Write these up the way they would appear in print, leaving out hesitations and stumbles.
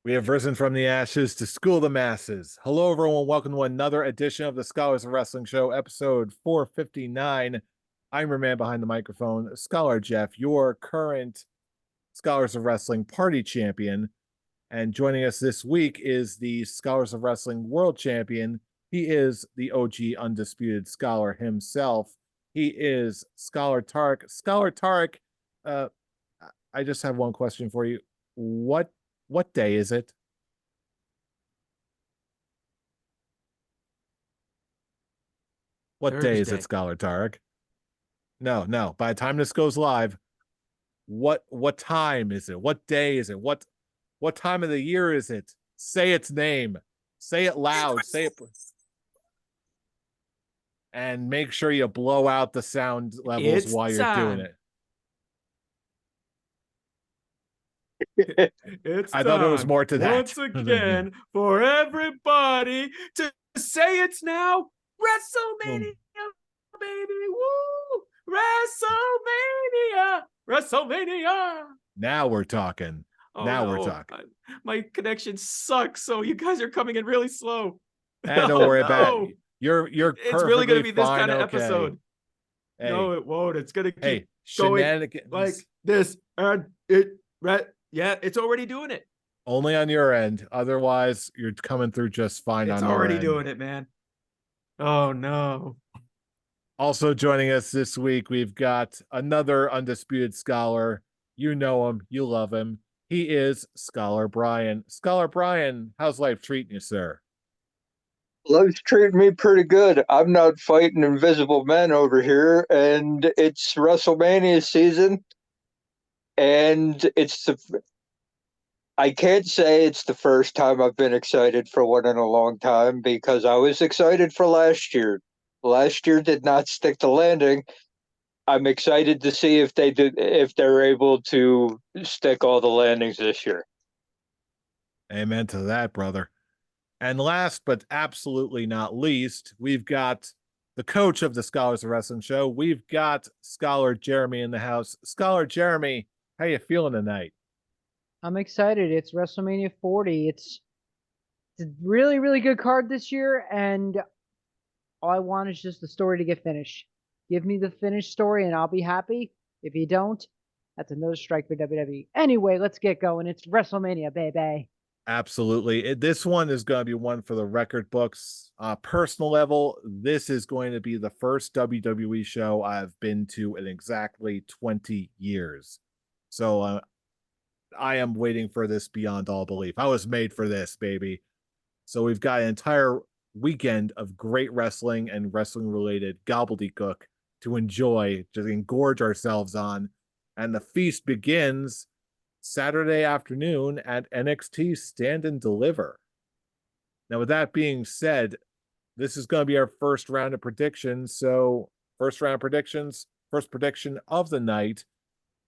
We have risen from the ashes to school the masses. Hello, everyone. Welcome to another edition of the Scholars of Wrestling Show, episode 459. I'm your man behind the microphone, Scholar Jeff, your current Scholars of Wrestling party champion. And joining us this week is the Scholars of Wrestling world champion. He is the OG undisputed scholar himself. He is Scholar Tarek. Scholar Tarek, I just have one question for you. What day is it? What day is it, Thursday. Scholar Tarek? No. By the time this goes live, what time is it? What day is it? What time of the year is it? Say its name. Say it loud. Say it, and make sure you blow out the sound levels It's while you're doing time. it. It's I thought there was time more to that. once again for everybody to say it's now WrestleMania, baby. Woo! WrestleMania! WrestleMania! Now we're talking. Oh Now we're no, talking. my connection sucks. So you guys are coming in really slow. And don't Oh worry about it. no, You're it's really gonna perfectly be this fine. kind of Okay. episode. Hey, No, it won't. It's gonna hey, keep going like shenanigans this, and yeah, it's already doing it. only on your end. Otherwise, you're coming through just fine It's on our already end. doing it, man. Oh no. Also joining us this week, we've got another undisputed scholar. You know him, you love him. He is Scholar Brian. Scholar Brian, how's life treating you, sir? Life's treating me pretty good. I'm not fighting invisible men over here, and it's WrestleMania season, and I can't say it's the first time I've been excited for one in a long time because I was excited for last year. Last year did not stick the landing. I'm excited to see if they're able to stick all the landings this year. Amen to that, brother. And last but absolutely not least, we've got the coach of the Scholars of Wrestling show. We've got Scholar Jeremy in the house. Scholar Jeremy, how you feeling tonight? I'm excited. It's WrestleMania 40. It's a really, really good card this year, and all I want is just the story to get finished. Give me the finished story, and I'll be happy. If you don't, that's another strike for WWE. Anyway, let's get going. It's WrestleMania, baby. Absolutely. This one is going to be one for the record books. Personal level, this is going to be the first WWE show I've been to in exactly 20 years. So I am waiting for this beyond all belief. I was made for this, baby. So we've got an entire weekend of great wrestling and wrestling related gobbledygook to enjoy, to engorge ourselves on. And the feast begins Saturday afternoon at NXT Stand and Deliver. Now, with that being said, this is going to be our first round of predictions. So, first round of predictions, first prediction of the night.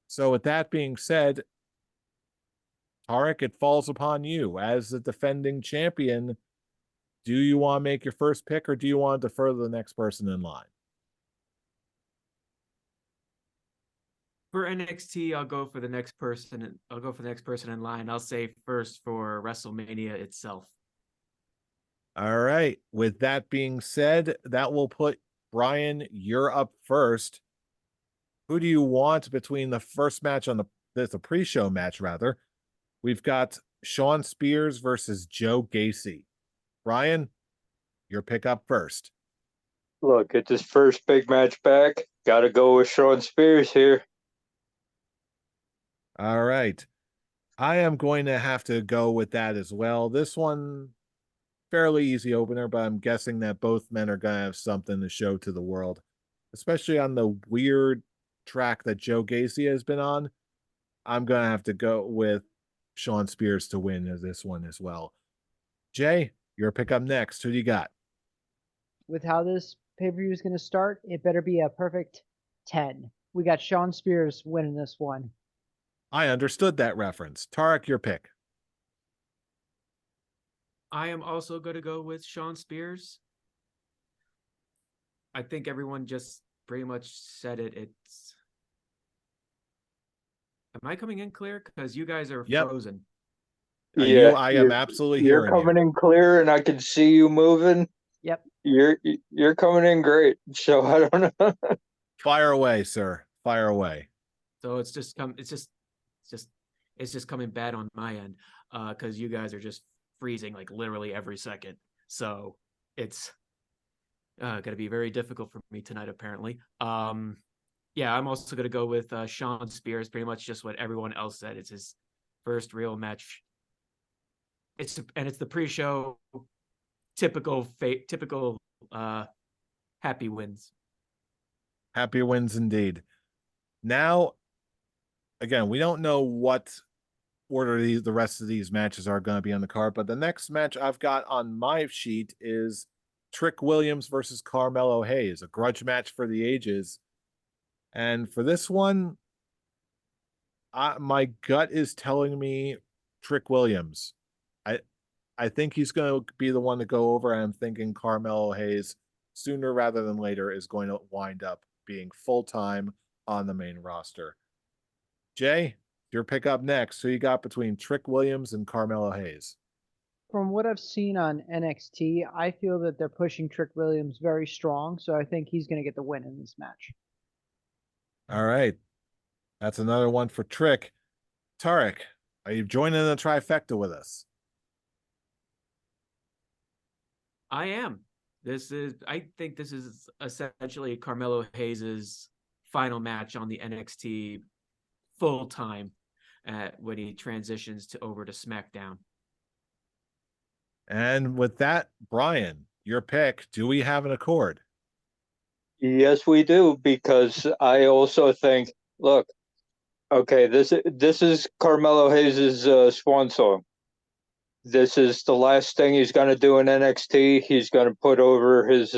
So, with that being said, Tarek, it falls upon you as the defending champion. Do you want to make your first pick or do you want to defer to the next person in line? For NXT, I'll go for the next person. I'll go for the next person in line. I'll say first for WrestleMania itself. All right. With that being said, that will put Brian, you're up first. Who do you want between the first match on the pre-show match rather? We've got Shawn Spears versus Joe Gacy. Brian, your pick up first. Look, it's his first big match back. Got to go with Shawn Spears here. All right. I am going to have to go with that as well. This one, fairly easy opener, but I'm guessing that both men are going to have something to show to the world, especially on the weird track that Joe Gacy has been on. I'm going to have to go with Shawn Spears to win this one as well. Jay, your pick up next. Who do you got? With how this pay-per-view is going to start, it better be a perfect 10. We got Shawn Spears winning this one. I understood that reference. Tarek, your pick. I am also going to go with Shawn Spears. I think everyone just pretty much said it. Am I coming in clear? Because you guys are frozen. Yeah, I am absolutely you're hearing coming you. in clear, and I can see you moving. Yep. You're coming in great. So I don't know. Fire away, sir. Fire away. So it's just coming bad on my end, because you guys are just freezing like literally every second. So it's going to be very difficult for me tonight, apparently. Yeah, I'm also going to go with Sean Spears. Pretty much just what everyone else said. It's his first real match. It's the pre-show typical happy wins. Happy wins indeed. Now, again, we don't know what order the rest of these matches are going to be on the card, but the next match I've got on my sheet is Trick Williams versus Carmelo Hayes, a grudge match for the ages. And for this one, my gut is telling me Trick Williams. I I think he's going to be the one to go over. I'm thinking Carmelo Hayes, sooner rather than later, is going to wind up being full time on the main roster. Jay, your pick up next. Who you got between Trick Williams and Carmelo Hayes? From what I've seen on NXT, I feel that they're pushing Trick Williams very strong, so I think he's going to get the win in this match. All right. That's another one for Trick. Tarek, are you joining the trifecta with us? I am. I think this is essentially Carmelo Hayes's final match on the NXT full time when he transitions over to SmackDown. And with that, Brian, your pick. Do we have an accord? Yes, we do, because I also think, look, okay, this is Carmelo Hayes' swan song. This is the last thing he's going to do in NXT. He's going to put over his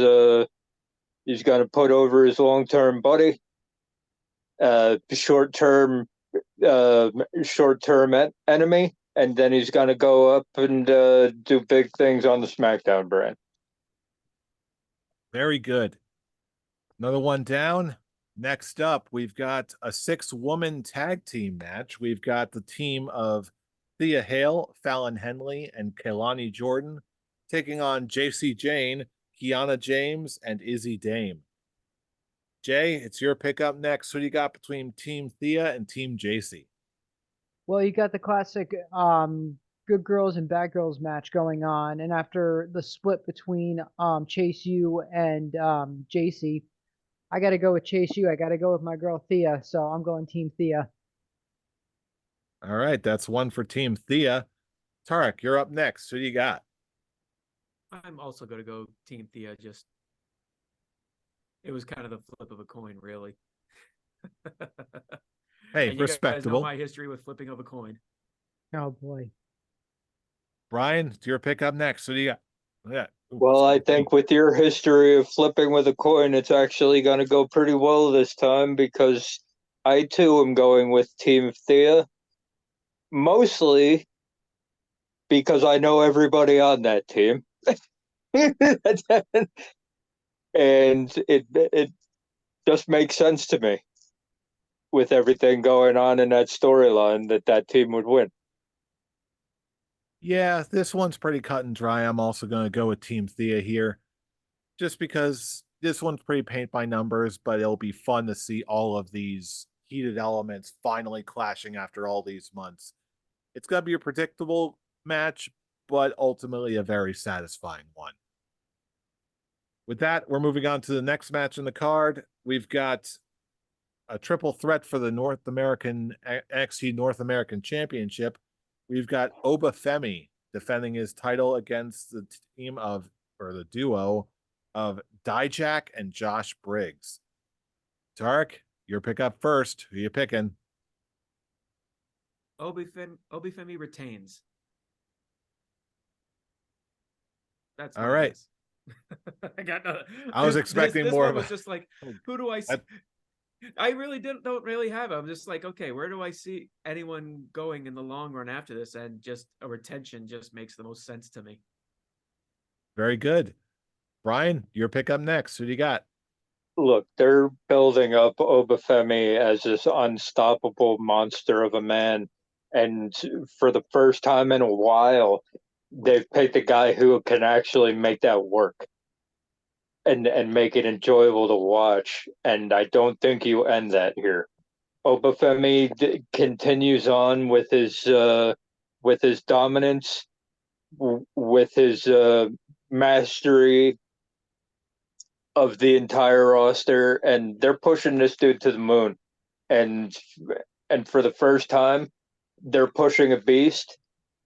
long-term buddy, short-term enemy, and then he's going to go up and do big things on the SmackDown brand. Very good. Another one down. Next up, we've got a 6-woman tag team match. We've got the team of Thea Hale, Fallon Henley, and Kehlani Jordan taking on JC Jane, Kiana James, and Izzy Dame. Jay, it's your pick up next. Who do you got between Team Thea and Team JC? Well, you got the classic good girls and bad girls match going on, and after the split between Chase U and JC, I got to go with Chase U. I got to go with my girl Thea, so I'm going Team Thea. All right, that's one for Team Thea. Tarek, you're up next. Who do you got? I'm also going to go Team Thea. Just it was kind of the flip of a coin, really. Hey, and you respectable. guys know my history with flipping of a coin. Oh boy. Brian, it's your pick up next. Who do you got? Yeah. Well, I think with your history of flipping with a coin, it's actually going to go pretty well this time, because I too am going with Team Thea, mostly because I know everybody on that team. And it just makes sense to me, with everything going on in that storyline, that team would win. Yeah, this one's pretty cut and dry. I'm also going to go with Team Thea here, just because this one's pretty paint by numbers, but it'll be fun to see all of these heated elements finally clashing after all these months. It's going to be a predictable match, but ultimately a very satisfying one. With that, we're moving on to the next match in the card. We've got a triple threat for the NXT North American Championship. We've got Oba Femi defending his title against the duo of Dijak and Josh Briggs. Tarek, your pick up first. Who you picking? Obi Femi retains. That's all right. Guess. I got no. I was expecting this more one of was a, just like, who do I see? I really don't really have it. I'm just like, okay, where do I see anyone going in the long run after this? And just a retention just makes the most sense to me. Very good. Brian, your pick up next. Who do you got? Look, they're building up Oba Femi as this unstoppable monster of a man. And for the first time in a while, they've picked a guy who can actually make that work and make it enjoyable to watch. And I don't think you end that here. Obafemi continues on with his dominance, with his mastery of the entire roster, and they're pushing this dude to the moon. And for the first time, they're pushing a beast,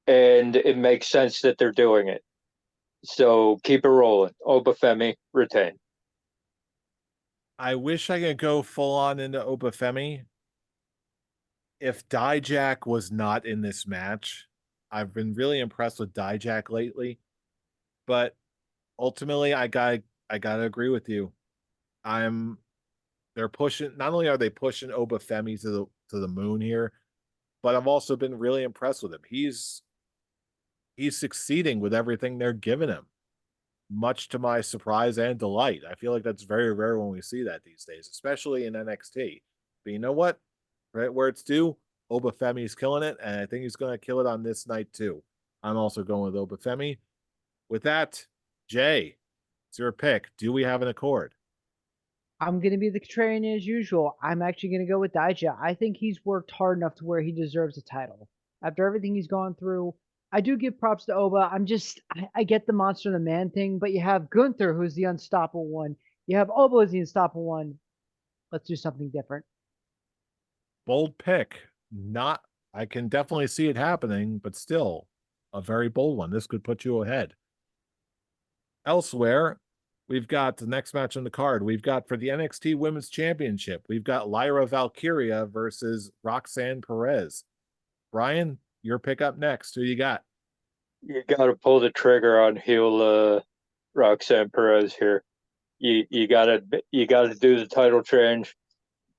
and it makes sense that they're doing it. So keep it rolling. Obafemi, retain. I wish I could go full on into Obafemi. If Dijak was not in this match, I've been really impressed with Dijak lately, but ultimately I gotta agree with you. They're pushing, not only are they pushing Obafemi to the moon here, but I've also been really impressed with him. He's succeeding with everything they're giving him, much to my surprise and delight. I feel like that's very rare when we see that these days, especially in NXT. But you know what? Right where it's due, Obafemi's killing it, and I think he's going to kill it on this night too. I'm also going with Obafemi. With that, Jay, it's your pick. Do we have an accord? I'm going to be the contrarian as usual. I'm actually going to go with Dijak. I think he's worked hard enough to where he deserves a title. After everything he's gone through, I do give props to Oba. I get the monster and the man thing, but you have Gunther, who's the unstoppable one. You have Oba as the unstoppable one. Let's do something different. Bold pick. Not, I can definitely see it happening, but still a very bold one. This could put you ahead. Elsewhere, we've got the next match on the card. We've got for the NXT Women's Championship, we've got Lyra Valkyria versus Roxanne Perez. Brian, your pick up next. Who you got? You got to pull the trigger on heel Roxanne Perez here. You got to do the title change.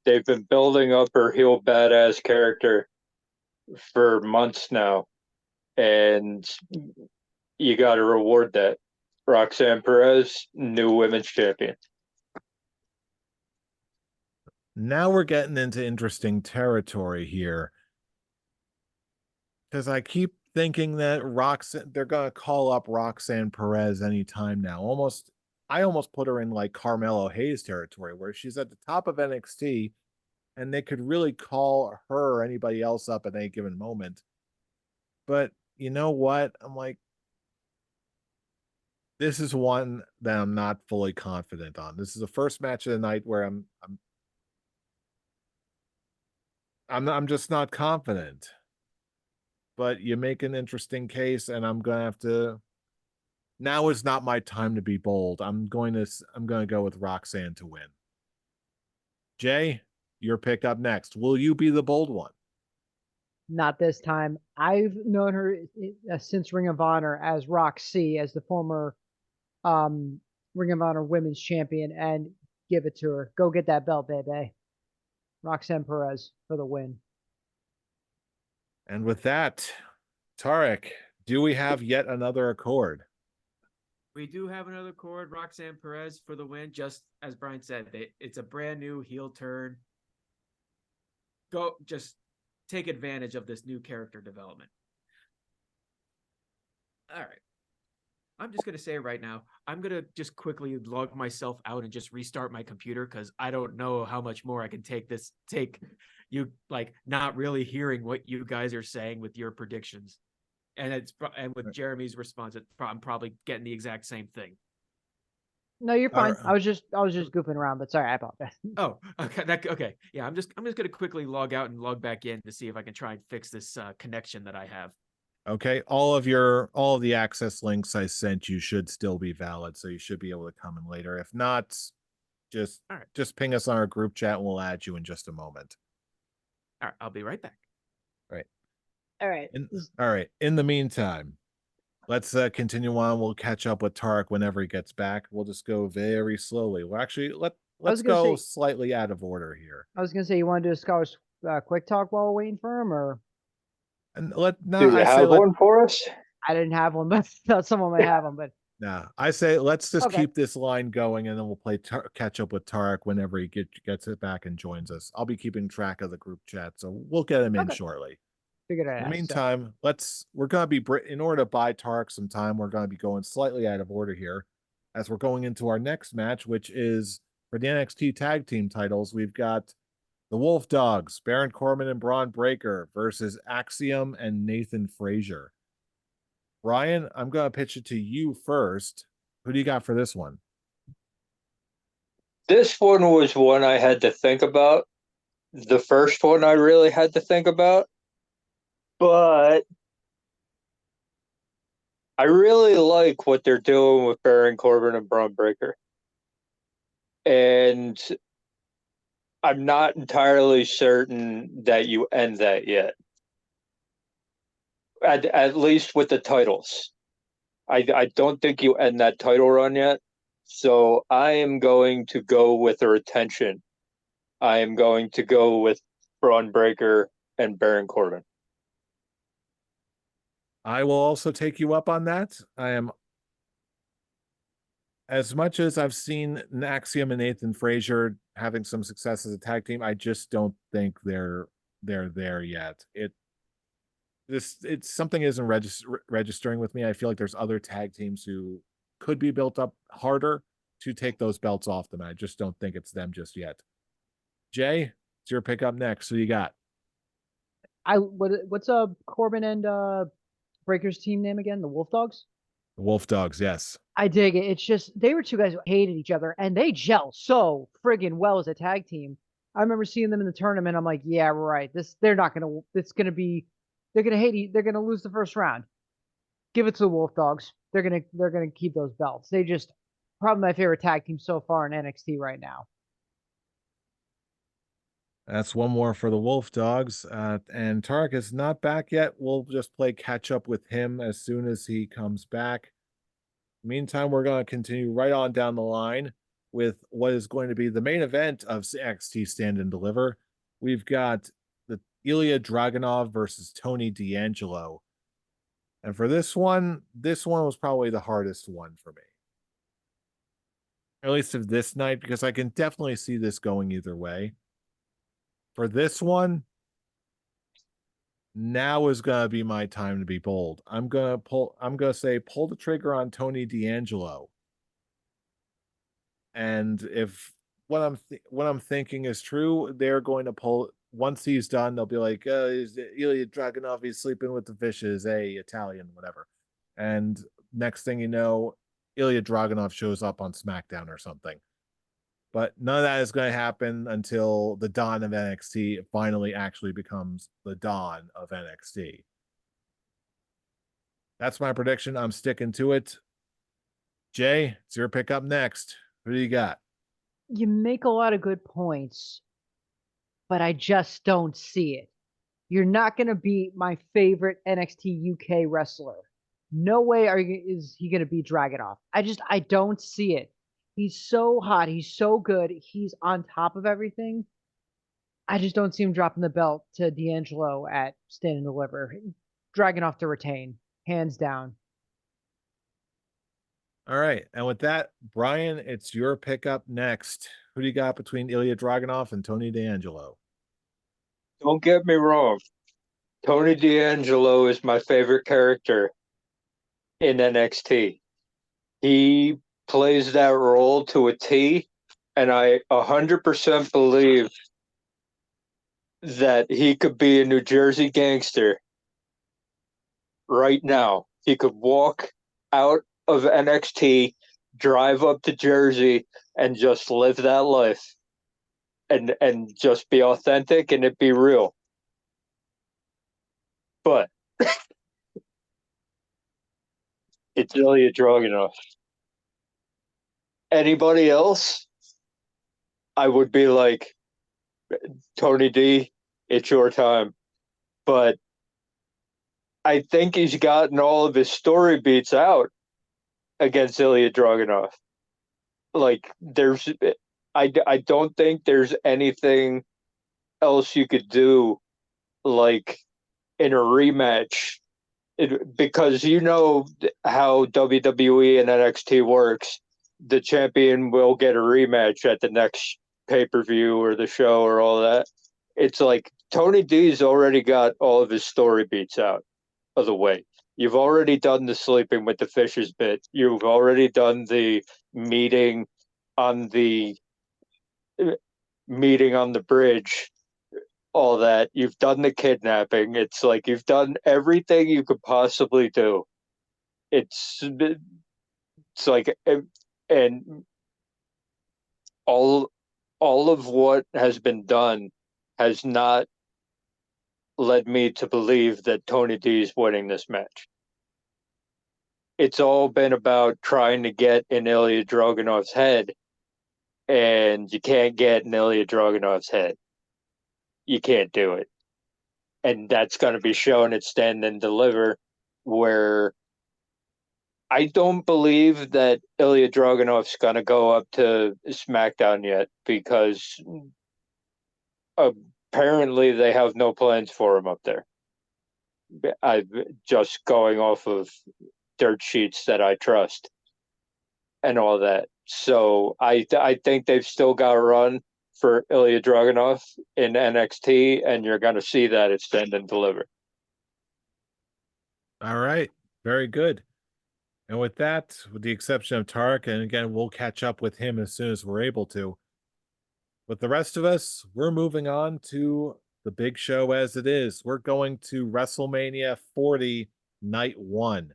They've been building up her heel badass character for months now, and you got to reward that. Roxanne Perez, new women's champion. Now we're getting into interesting territory here, because I keep thinking that they're gonna call up Roxanne Perez anytime now. I almost put her in like Carmelo Hayes territory, where she's at the top of NXT, and they could really call her or anybody else up at any given moment. But you know what? I'm like, this is one that I'm not fully confident on. This is the first match of the night where I'm just not confident. But you make an interesting case, and I'm gonna have to. Now is not my time to be bold. I'm going to go with Roxanne to win. Jay, your pick up next. Will you be the bold one? Not this time. I've known her since Ring of Honor as Roxy, as the former Ring of Honor Women's Champion, and give it to her. Go get that belt, baby. Roxanne Perez for the win. And with that, Tarek, do we have yet another accord? We do have another accord. Roxanne Perez for the win. Just as Brian said, it's a brand new heel turn. Just take advantage of this new character development. All right. I'm just going to say right now, I'm going to just quickly log myself out and just restart my computer, because I don't know how much more I can take you like not really hearing what you guys are saying with your predictions. And with Jeremy's response, I'm probably getting the exact same thing. No, you're fine. I was just goofing around, but sorry, I apologize. Oh, okay. Okay. Yeah, I'm just going to quickly log out and log back in to see if I can try and fix this connection that I have. Okay, all of the access links I sent you should still be valid, so you should be able to come in later. If not, just ping us on our group chat and we'll add you in just a moment. All right, I'll be right back. All right. All right. In the meantime, let's continue on. We'll catch up with Tarek whenever he gets back. We'll just go very slowly. Well, actually, let's go slightly out of order here. I was gonna say, you want to do a Scholars quick talk while we're waiting for him, or? And do you have one for us? I didn't have one, but thought someone might have one. But nah, I say let's just keep this line going, and then we'll play catch up with Tarek whenever he gets it back and joins us. I'll be keeping track of the group chat, so we'll get him in shortly. figured I'd In the ask. meantime, we're going to be, in order to buy Tark some time, we're going to be going slightly out of order here as we're going into our next match, which is for the NXT tag team titles. We've got the Wolf Dogs, Baron Corbin and Braun Breaker versus Axiom and Nathan Frazier. Brian, I'm going to pitch it to you first. Who do you got for this one? This one was one I had to think about. The first one I really had to think about. But I really like what they're doing with Baron Corbin and Braun Breaker. And I'm not entirely certain that you end that yet. At least with the titles. I don't think you end that title run yet. So I am going to go with a retention. I am going to go with Braun Breaker and Baron Corbin. I will also take you up on that. I am, as much as I've seen Axiom and Nathan Frazier having some success as a tag team, I just don't think they're there yet. It's something isn't registering with me. I feel like there's other tag teams who could be built up harder to take those belts off them. I just don't think it's them just yet. Jay, it's your pick up next. Who you got? What's Corbin and Breaker's team name again? The Wolf Dogs? The Wolf Dogs, yes. I dig it. It's just they were two guys who hated each other and they gel so friggin' well as a tag team. I remember seeing them in the tournament. I'm like, yeah, right. They're gonna lose the first round. Give it to the Wolf Dogs. They're gonna keep those belts. They just probably my favorite tag team so far in NXT right now. That's one more for the Wolf Dogs. And Tarek is not back yet. We'll just play catch up with him as soon as he comes back. Meantime, we're going to continue right on down the line with what is going to be the main event of NXT Stand and Deliver. We've got the Ilya Dragunov versus Tony D'Angelo. And for this one was probably the hardest one for me. At least of this night, because I can definitely see this going either way. For this one, now is gonna be my time to be bold. I'm gonna say pull the trigger on Tony D'Angelo. And if what I'm thinking is true, they're going to pull once he's done, they'll be like, Ilya Dragunov, he's sleeping with the fishes, Italian, whatever. And next thing you know, Ilya Dragunov shows up on SmackDown or something. But none of that is going to happen until the dawn of NXT finally actually becomes the dawn of NXT. That's my prediction. I'm sticking to it. Jay, it's your pick up next. Who do you got? You make a lot of good points, but I just don't see it. You're not going to beat my favorite NXT UK wrestler. No way is he going to beat Dragunov. I don't see it. He's so hot. He's so good. He's on top of everything. I just don't see him dropping the belt to D'Angelo at Stand and Deliver. Dragunov to retain, hands down. All right. And with that, Brian, it's your pickup next. Who do you got between Ilya Dragunov and Tony D'Angelo? Don't get me wrong. Tony D'Angelo is my favorite character in NXT. He plays that role to a T, and I 100% believe that he could be a New Jersey gangster right now. He could walk out of NXT, drive up to Jersey, and just live that life, and just be authentic and it be real. But it's Ilya Dragunov. Anybody else, I would be like, Tony D, it's your time. But I think he's gotten all of his story beats out against Ilya Dragunov. Like, I don't think there's anything else you could do, like, in a rematch. Because you know how WWE and NXT works. The champion will get a rematch at the next pay-per-view or the show or all that. it's like Tony D's already got all of his story beats out of the way. You've already done the sleeping with the fishes bit. You've already done the meeting on the meeting on the bridge, all that. You've done the kidnapping. It's like you've done everything you could possibly do. It's like, and all of what has been done has not led me to believe that Tony D is winning this match. It's all been about trying to get in Ilya Dragunov's head, and you can't get in Ilya Dragunov's head. You can't do it. And that's going to be shown at Stand and Deliver, where I don't believe that Ilya Dragunov's going to go up to SmackDown yet, because apparently they have no plans for him up there. I'm just going off of dirt sheets that I trust and all that. So I think they've still got a run for Ilya Dragunov in NXT, and you're going to see that at Stand and Deliver. All right. Very good. And with that, with the exception of Tarek, and again, we'll catch up with him as soon as we're able to. With the rest of us, we're moving on to the big show as it is. We're going to WrestleMania 40 Night 1.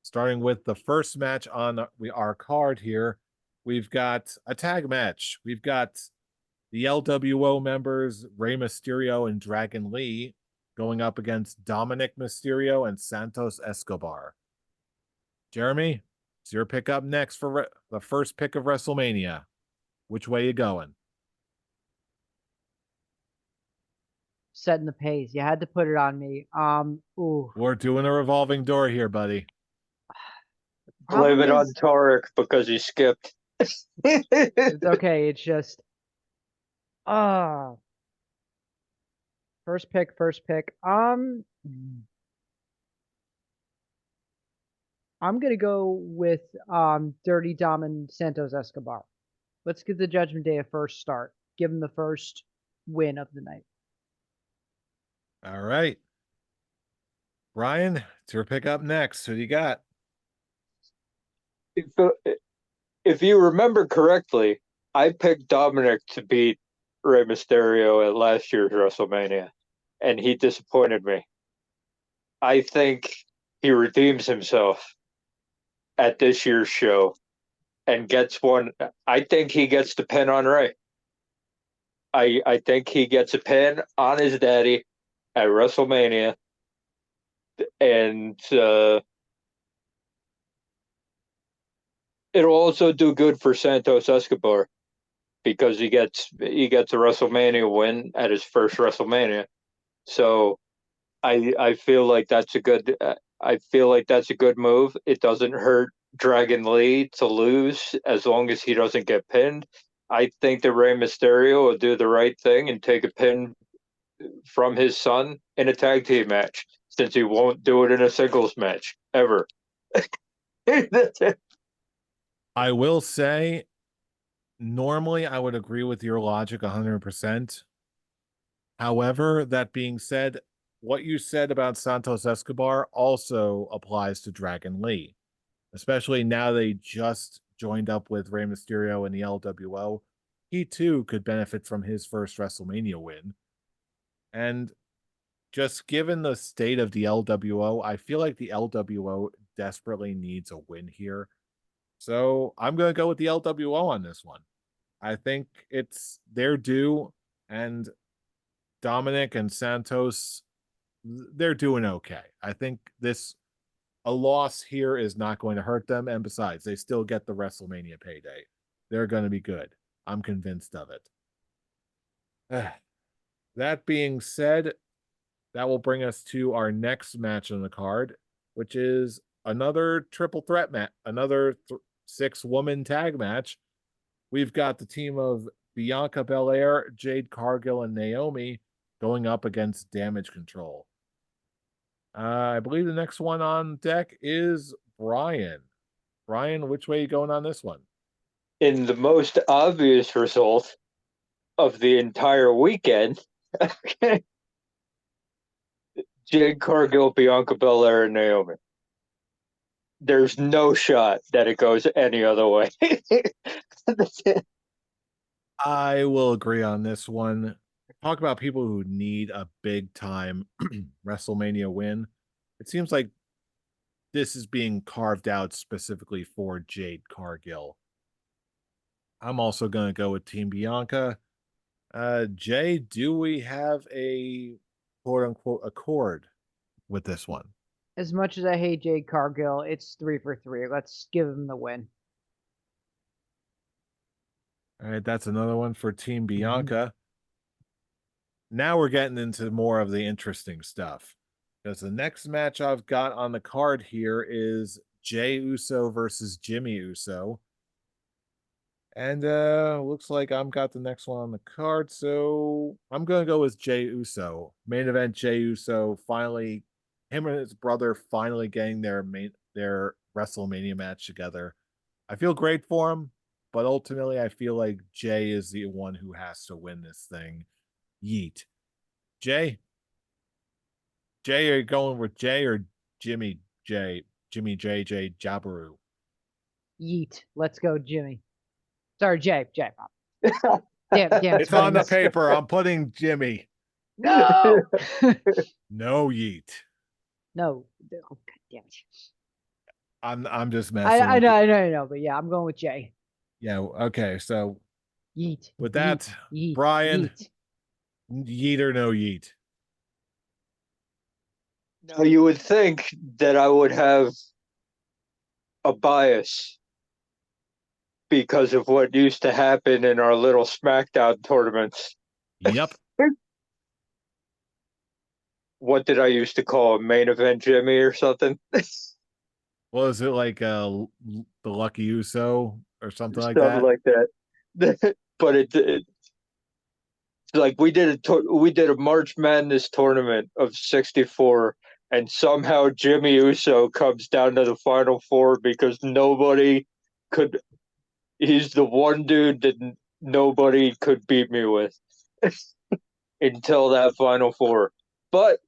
Starting with the first match on our card here, we've got a tag match. We've got the LWO members, Rey Mysterio and Dragon Lee, going up against Dominic Mysterio and Santos Escobar. Jeremy, it's your pick up next for the first pick of WrestleMania. Which way you going? Setting the pace. You had to put it on me. Ooh. We're doing a revolving door here, buddy. Blame it on Tarek because he skipped. It's okay. It's just, first pick. I'm gonna go with Dirty Dom and Santos Escobar. Let's give the Judgment Day a first start. Give him the first win of the night. All right. Brian, it's your pick up next. Who do you got? If you remember correctly, I picked Dominic to beat Rey Mysterio at last year's WrestleMania, and he disappointed me. I think he redeems himself at this year's show and gets one. I think he gets the pin on Rey. I think he gets a pin on his daddy at WrestleMania, and it'll also do good for Santos Escobar because he gets a WrestleMania win at his first WrestleMania. So I feel like that's a good move. It doesn't hurt Dragon Lee to lose as long as he doesn't get pinned. I think that Rey Mysterio will do the right thing and take a pin from his son in a tag team match, since he won't do it in a singles match ever. I will say, normally I would agree with your logic 100%. However, that being said, what you said about Santos Escobar also applies to Dragon Lee, especially now they just joined up with Rey Mysterio in the LWO. He too could benefit from his first WrestleMania win. And just given the state of the LWO, I feel like the LWO desperately needs a win here. So I'm going to go with the LWO on this one. I think it's their due, and Dominic and Santos, they're doing okay. I think a loss here is not going to hurt them. And besides, they still get the WrestleMania payday. They're going to be good. I'm convinced of it. That being said, that will bring us to our next match on the card, which is another triple threat match, another 6-woman tag match. We've got the team of Bianca Belair, Jade Cargill, and Naomi going up against Damage Control. I believe the next one on deck is Brian. Brian, which way are you going on this one? In the most obvious result of the entire weekend, Okay. Jade Cargill, Bianca Belair, and Naomi. There's no shot that it goes any other way. That's it. I will agree on this one. Talk about people who need a big time WrestleMania win. It seems like this is being carved out specifically for Jade Cargill. I'm also going to go with Team Bianca. Jay, do we have a quote unquote accord with this one? As much as I hate Jade Cargill, it's 3 for 3. Let's give him the win. All right, that's another one for Team Bianca. Now we're getting into more of the interesting stuff, because the next match I've got on the card here is Jey Uso versus Jimmy Uso. And looks like I'm got the next one on the card, so I'm gonna go with Jey Uso. Main event: Jey Uso finally, him and his brother finally getting their WrestleMania match together. I feel great for him, but ultimately I feel like Jay is the one who has to win this thing. Yeet. Jay, are you going with Jay or Jimmy J? Jimmy JJ Jabaru? Yeet. Let's go, Jimmy. Sorry, Jay. Damn. It's on the paper. I'm putting Jimmy. No. No yeet. No. Oh, God damn it. I'm just messing. I know, but yeah, I'm going with Jay. Yeah. Okay. So Yeet. with that, yeet, Brian, yeet. yeet or no yeet? Now, you would think that I would have a bias because of what used to happen in our little SmackDown tournaments. Yep. What did I used to call a main event Jimmy or something? Was it like the Lucky Uso or something like Something that? like that. But it like we did a March Madness tournament of 64, and somehow Jimmy Uso comes down to the final four because nobody could. He's the one dude that nobody could beat me with until that final four. But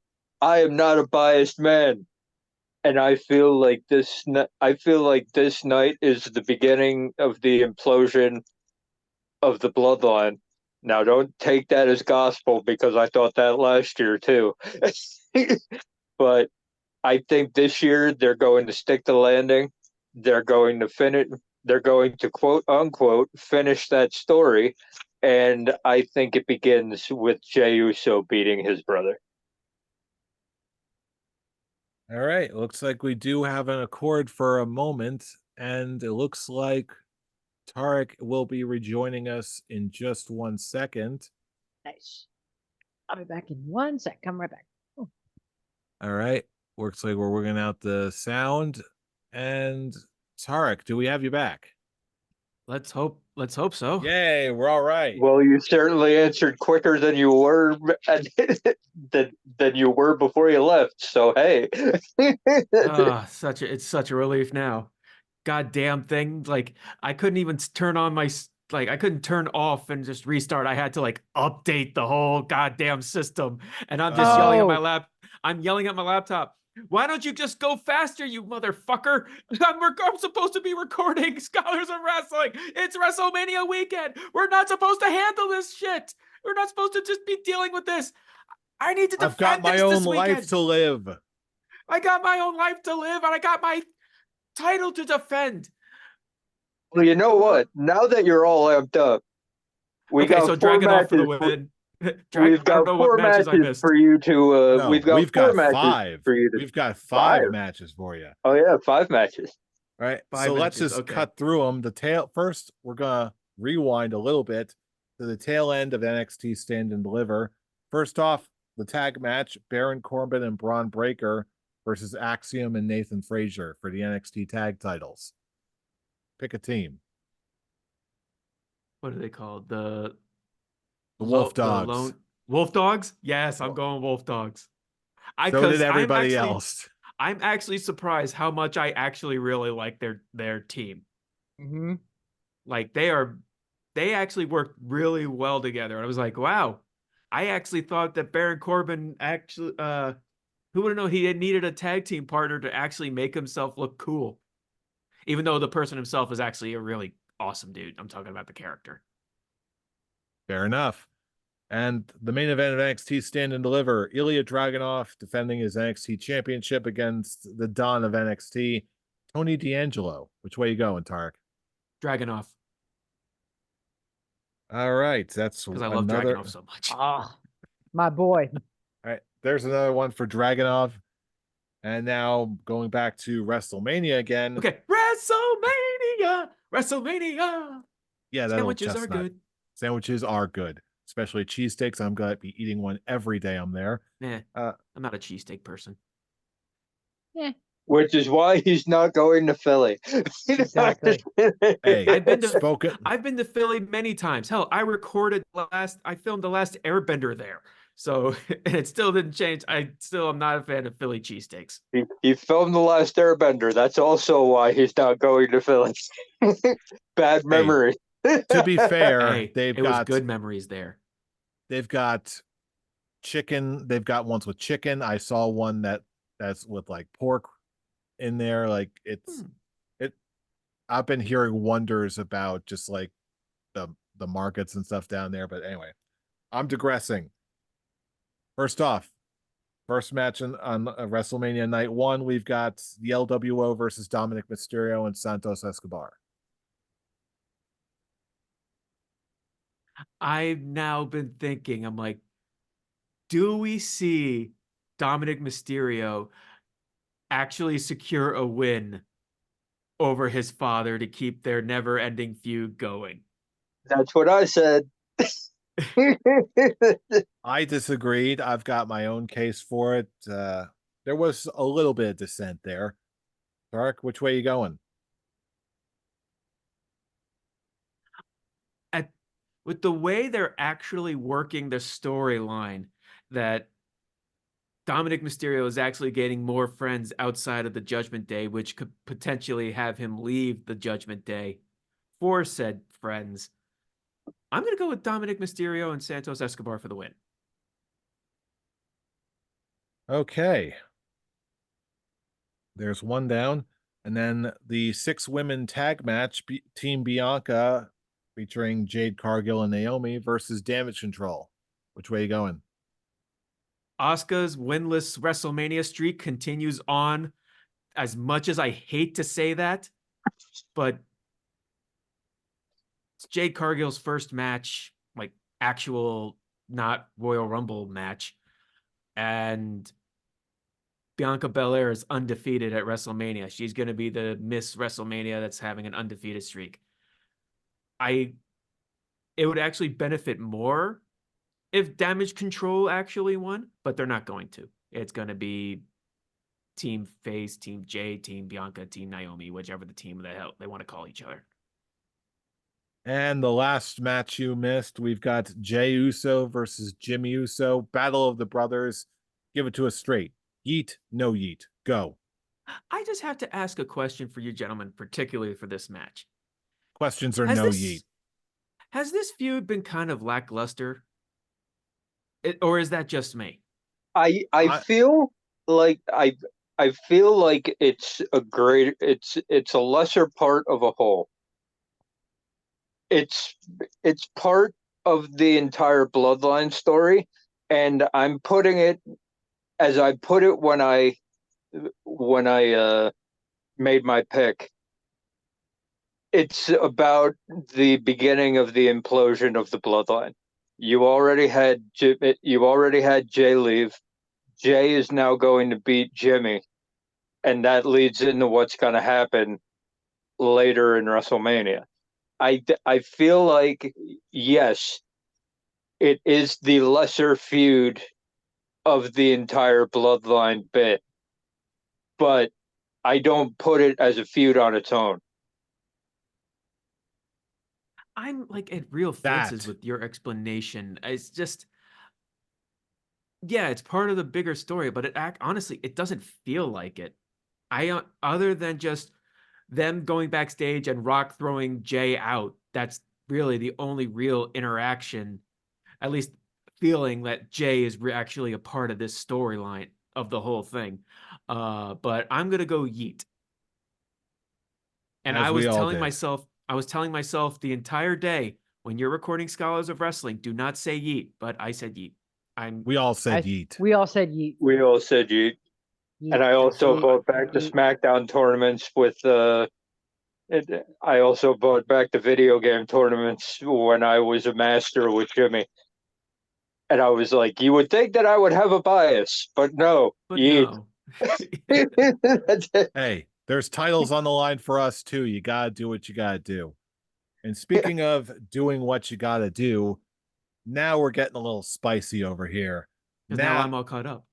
I am not a biased man, and I feel like this night is the beginning of the implosion of the bloodline. Now, don't take that as gospel, because I thought that last year too. But I think this year they're going to stick the landing. They're going to finish. They're going to quote unquote finish that story, and I think it begins with Jey Uso beating his brother. All right. Looks like we do have an accord for a moment, and it looks like Tarek will be rejoining us in just 1 second. Nice. I'll be back in 1 sec. Come right back. Oh. All right. Looks like we're working out the sound. And Tarek, do we have you back? Let's hope so. Yay, we're all right. Well, you certainly answered quicker than you were than you were before you left. So hey, It's such a relief now. Goddamn thing. Like I couldn't even turn on I couldn't turn off and just restart. I had to like update the whole goddamn system. And I'm just yelling at my I'm yelling at my laptop. Why don't you just go faster, you motherfucker? I'm supposed to be recording Scholars of Wrestling. It's WrestleMania weekend. We're not supposed to handle this shit. We're not supposed to just be dealing with this. I need to defend I've got my own life to live. I got my own life to live, and I got my title to defend. well, you know what? Now that you're all amped up, we got so four drag it off for the matches. women. We've got four matches for you to. No, we've got matches five for you to. We've got five matches for you. Oh yeah, 5 matches. All right. Five so let's matches, just okay. cut through them. The tail first, we're gonna rewind a little bit to the tail end of NXT Stand and Deliver. First off, the tag match: Baron Corbin and Braun Breaker versus Axiom and Nathan Frazier for the NXT tag titles. Pick a team. What are they called? The Wolf Dogs. Wolf Dogs? Yes, I'm going Wolf Dogs. So did everybody else. I'm actually surprised how much I actually really like their team. Mm-hmm. Like they actually work really well together. And I was like, wow, I actually thought that Baron Corbin actually, who would have known he needed a tag team partner to actually make himself look cool, even though the person himself is actually a really awesome dude. I'm talking about the character. Fair enough. And the main event of NXT Stand and Deliver, Ilya Dragunov defending his NXT championship against the Don of NXT, Tony D'Angelo. Which way you going, Tarek? Dragunov, All right, that's because I love another. Dragunov so much. Ah, my boy. All right, there's another one for Dragunov. And now going back to WrestleMania again. Okay, WrestleMania. Yeah, that old Sandwiches are chestnut. good. Sandwiches are good, especially cheesesteaks. I'm gonna be eating one every day I'm there. Nah, I'm not a cheesesteak person. Yeah, Which is why he's not going to Philly. exactly. Hey, I've been to spoken. I've been to Philly many times. Hell, I filmed the last Airbender there. So, and it still didn't change. I'm not a fan of Philly cheesesteaks. He filmed The Last Airbender. That's also why he's not going to Philly. Bad memory. To be fair, Hey, they've it was got good memories there. they've got chicken. They've got ones with chicken. I saw one that's with like pork in there. Like it's it. I've been hearing wonders about just like the markets and stuff down there. But anyway, I'm digressing. First off, first match on WrestleMania Night 1, we've got the LWO versus Dominic Mysterio and Santos Escobar. I've now been thinking, I'm like, do we see Dominic Mysterio actually secure a win over his father to keep their never-ending feud going? That's what I said. I disagreed. I've got my own case for it. There was a little bit of dissent there. Dark, which way you going? With the way they're actually working the storyline, that Dominic Mysterio is actually getting more friends outside of the Judgment Day, which could potentially have him leave the Judgment Day for said friends. I'm going to go with Dominic Mysterio and Santos Escobar for the win. Okay. There's one down. And then the 6 women tag match, Team Bianca, featuring Jade Cargill and Naomi versus Damage Control. Which way you going? Asuka's winless WrestleMania streak continues on. As much as I hate to say that, but it's Jade Cargill's first match, like actual, not Royal Rumble match. And Bianca Belair is undefeated at WrestleMania. She's going to be the Miss WrestleMania that's having an undefeated streak. It would actually benefit more if Damage Control actually won, but they're not going to. It's going to be Team Face, Team J, Team Bianca, Team Naomi, whichever the team the hell they want to call each other. And the last match you missed, we've got Jey Uso versus Jimmy Uso, Battle of the Brothers. Give it to us straight. Yeet, no yeet. Go. I just have to ask a question for you gentlemen, particularly for this match. Questions or no yeet. Has this feud been kind of lackluster? Or is that just me? I feel like I feel like it's a lesser part of a whole. It's part of the entire Bloodline story, and I'm putting it as I put it when I made my pick. It's about the beginning of the implosion of the Bloodline. You already had Jay leave. Jay is now going to beat Jimmy, and that leads into what's going to happen later in WrestleMania. I feel like, yes, it is the lesser feud of the entire Bloodline bit, but I don't put it as a feud on its own. I'm like at real fences with your explanation. It's just, yeah, it's part of the bigger story, but honestly, it doesn't feel like it. Other than just them going backstage and Rock throwing Jay out, that's really the only real interaction, at least feeling that Jay is actually a part of this storyline of the whole thing. But I'm gonna go Yeet. And As we all did. I was telling myself the entire day, when you're recording Scholars of Wrestling, do not say Yeet, but I said Yeet. We all said Yeet. We all said Yeet. We all said Yeet. Yeet. And I also Yeet. vote back to Yeet. SmackDown tournaments with I also brought back the video game tournaments when I was a master with Jimmy. And I was like, you would think that I would have a bias, but no. But Yeet. no. That's it. Hey, there's titles on the line for us too. You gotta do what you gotta do. And speaking of doing what you gotta do, now we're getting a little spicy over here. Because now I'm all caught up.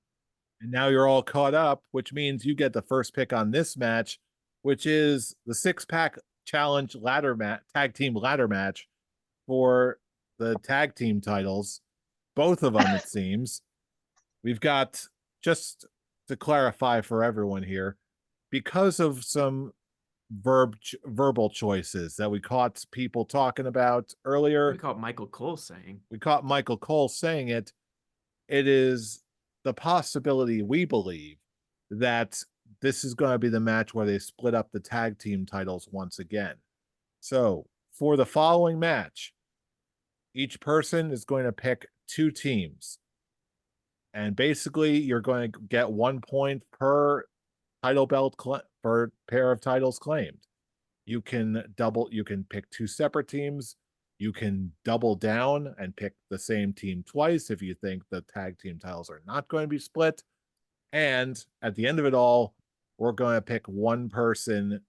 And now you're all caught up, which means you get the first pick on this match, which is the 6-pack challenge tag team ladder match for the tag team titles. Both of them, it seems. We've got, just to clarify for everyone here, because of some verbal choices that we caught people talking about earlier. We caught Michael Cole saying. We caught Michael Cole saying it. It is the possibility, we believe, that this is going to be the match where they split up the tag team titles once again. So for the following match, each person is going to pick 2 teams. And basically, you're going to get 1 point per title belt per pair of titles claimed. You can pick 2 separate teams. You can double down and pick the same team twice if you think the tag team titles are not going to be split. And at the end of it all, we're going to pick 1 person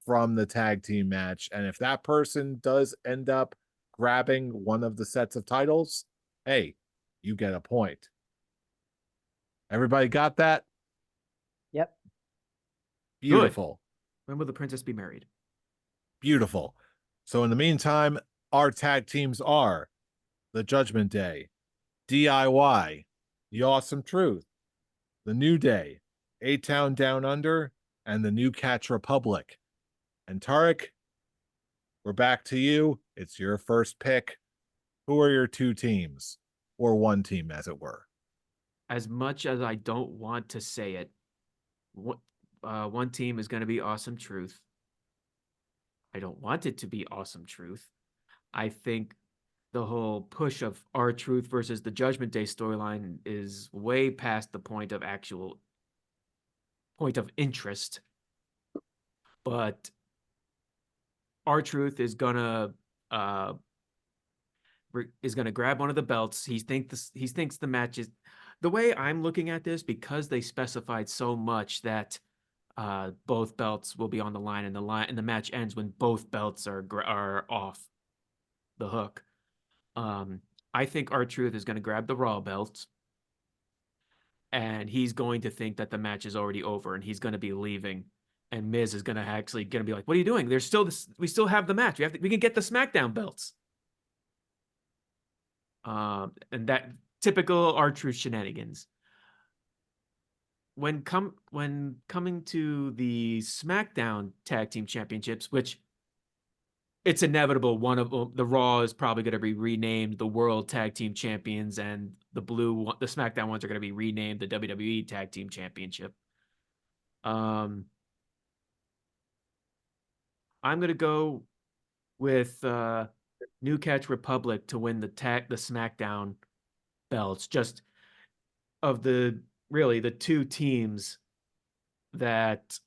from the tag team match. And if that person does end up grabbing one of the sets of titles, hey, you get a point. Everybody got that? Yep. Beautiful. Good. When will the princess be married? Beautiful. So in the meantime, our tag teams are the Judgment Day, DIY, the Awesome Truth, the New Day, A-Town Down Under, and the New Catch Republic. And Tarek, we're back to you. It's your first pick. Who are your 2 teams? Or 1 team, as it were. As much as I don't want to say it, one team is going to be Awesome Truth. I don't want it to be Awesome Truth. I think the whole push of R-Truth versus the Judgment Day storyline is way past the point of interest. But R-Truth is gonna grab one of the belts. He thinks the match is, the way I'm looking at this, because they specified so much that both belts will be on the line, and the match ends when both belts are off the hook. I think R-Truth is going to grab the Raw belts, and he's going to think that the match is already over, and he's going to be leaving. And Miz is going to be like, "What are you doing? We still have the match. We can get the SmackDown belts." And that typical R-Truth shenanigans. When coming to the SmackDown Tag Team Championships, which it's inevitable, one of the Raw is probably going to be renamed the World Tag Team Champions, and the SmackDown ones are going to be renamed the WWE Tag Team Championship. I'm going to go with New Catch Republic to win the SmackDown belts, just of the 2 teams that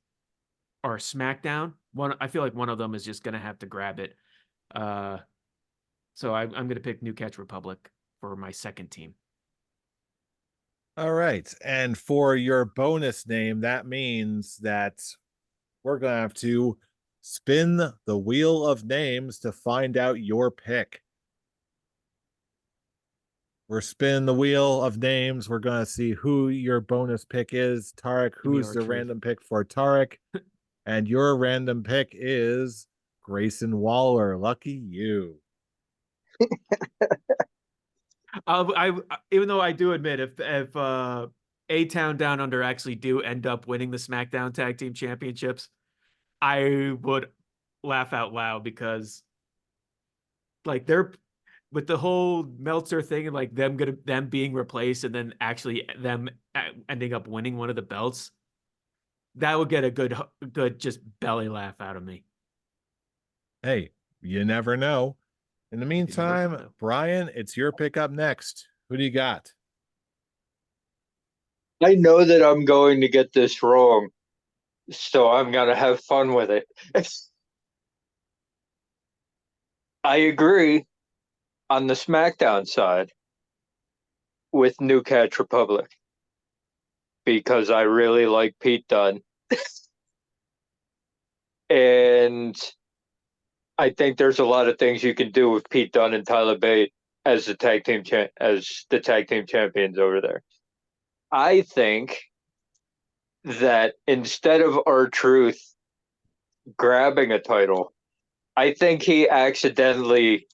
are SmackDown. I feel like one of them is just going to have to grab it. So I'm going to pick New Catch Republic for my second team. All right. And for your bonus name, that means that we're going to have to spin the wheel of names to find out your pick. We're spinning the wheel of names. We're going to see who your bonus pick is. Tarek, who's the random pick for Tarek? And your random pick is Grayson Waller. Lucky you. Even though I do admit, if A-Town Down Under actually do end up winning the SmackDown Tag Team Championships, I would laugh out loud, because like with the whole Meltzer thing and like them being replaced and then actually them ending up winning one of the belts, that would get a good just belly laugh out of me. Hey, you never know. In the meantime, know. Brian, it's your pick up next. Who do you got? I know that I'm going to get this wrong, so I'm going to have fun with it. I agree on the SmackDown side with New Catch Republic because I really like Pete Dunne. And I think there's a lot of things you can do with Pete Dunne and Tyler Bate as the tag team champions over there. I think that instead of R-Truth grabbing a title, I think he accidentally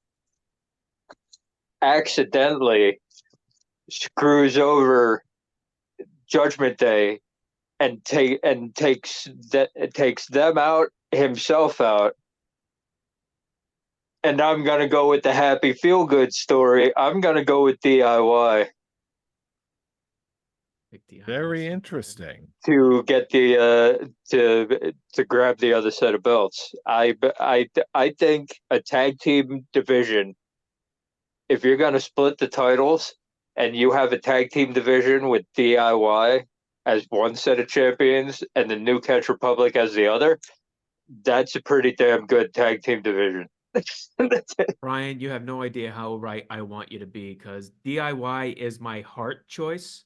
screws over Judgment Day and takes them out, himself out. And I'm gonna go with the happy feel good story. I'm gonna go with DIY Very interesting. to get the to grab the other set of belts. I think a tag team division, if you're gonna split the titles and you have a tag team division with DIY as one set of champions and the New Catch Republic as the other, that's a pretty damn good tag team division. Brian, you have no idea how right I want you to be because DIY is my heart choice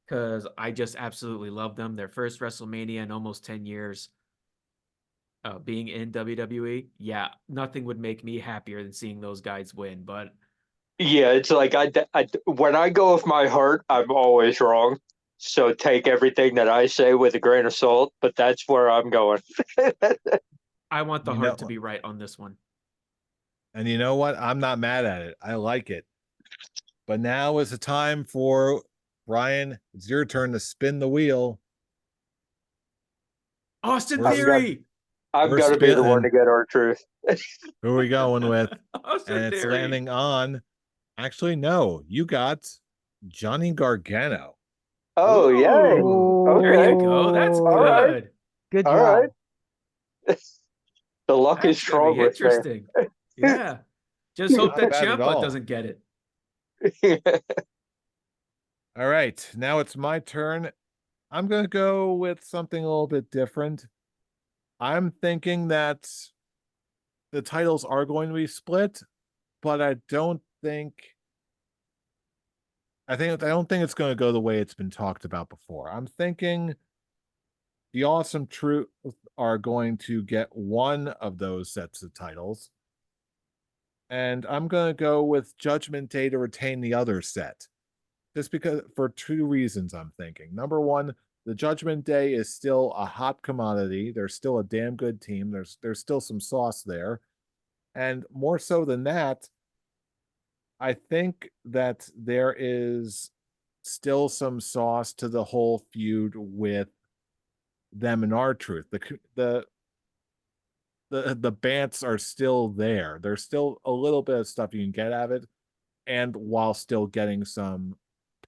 because I just absolutely love them. Their first WrestleMania in almost 10 years being in WWE. Yeah, nothing would make me happier than seeing those guys win. But yeah, it's like when I go with my heart, I'm always wrong. So take everything that I say with a grain of salt, but that's where I'm going. I want the heart to be right on this one. And you know what? I'm not mad at it. I like it. But now is the time for Brian. It's your turn to spin the wheel. Austin Theory. I'm gonna be the one to get R-Truth. Who are we going with? Austin And it's Theory. landing on. Actually, no, you got Johnny Gargano. Oh, Ooh, yay. There you go. That's All good. right. Good All job. right. The luck That's is strong with me. interesting. Yeah. Just hope Not that bad at Ciampa all. doesn't get it. All right, now it's my turn. I'm going to go with something a little bit different. I'm thinking that the titles are going to be split, but I don't think it's going to go the way it's been talked about before. I'm thinking the Awesome Truth are going to get one of those sets of titles. And I'm going to go with Judgment Day to retain the other set. Just because, for two reasons, I'm thinking. Number one, the Judgment Day is still a hot commodity. They're still a damn good team. There's still some sauce there. And more so than that, I think that there is still some sauce to the whole feud with them and R-Truth. The bants are still there. There's still a little bit of stuff you can get out of it, and while still getting some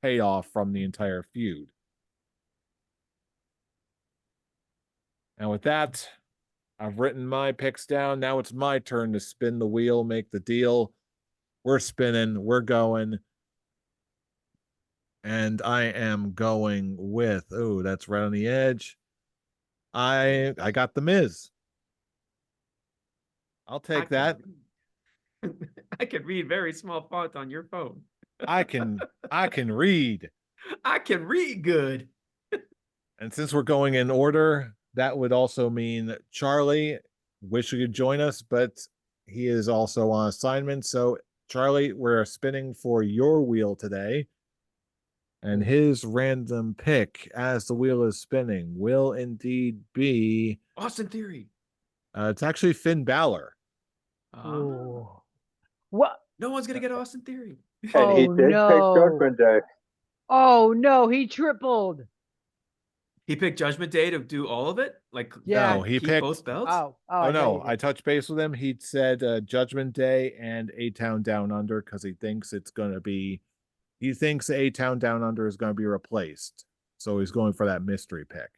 payoff from the entire feud. And with that, I've written my picks down. Now it's my turn to spin the wheel, make the deal. We're spinning, we're going. And I am going with, oh, that's right on the edge. I got the Miz. I'll take that. I can read very small font on your phone. I can read. I can read good. And since we're going in order, that would also mean Charlie. Wish he could join us, but he is also on assignment. So, Charlie, we're spinning for your wheel today. And his random pick as the wheel is spinning will indeed be Austin Theory. It's actually Finn Balor. Oh. What? No one's gonna get Austin Theory. And he did pick Judgment Day. Oh no, he tripled. He picked Judgment Day to do all of it? Like, Yeah. No, he keep picked. both belts? Oh, Oh I thought no, you I did. touched base with him. He said Judgment Day and A Town Down Under because he thinks it's gonna be. He thinks A Town Down Under is gonna be replaced, so he's going for that mystery pick.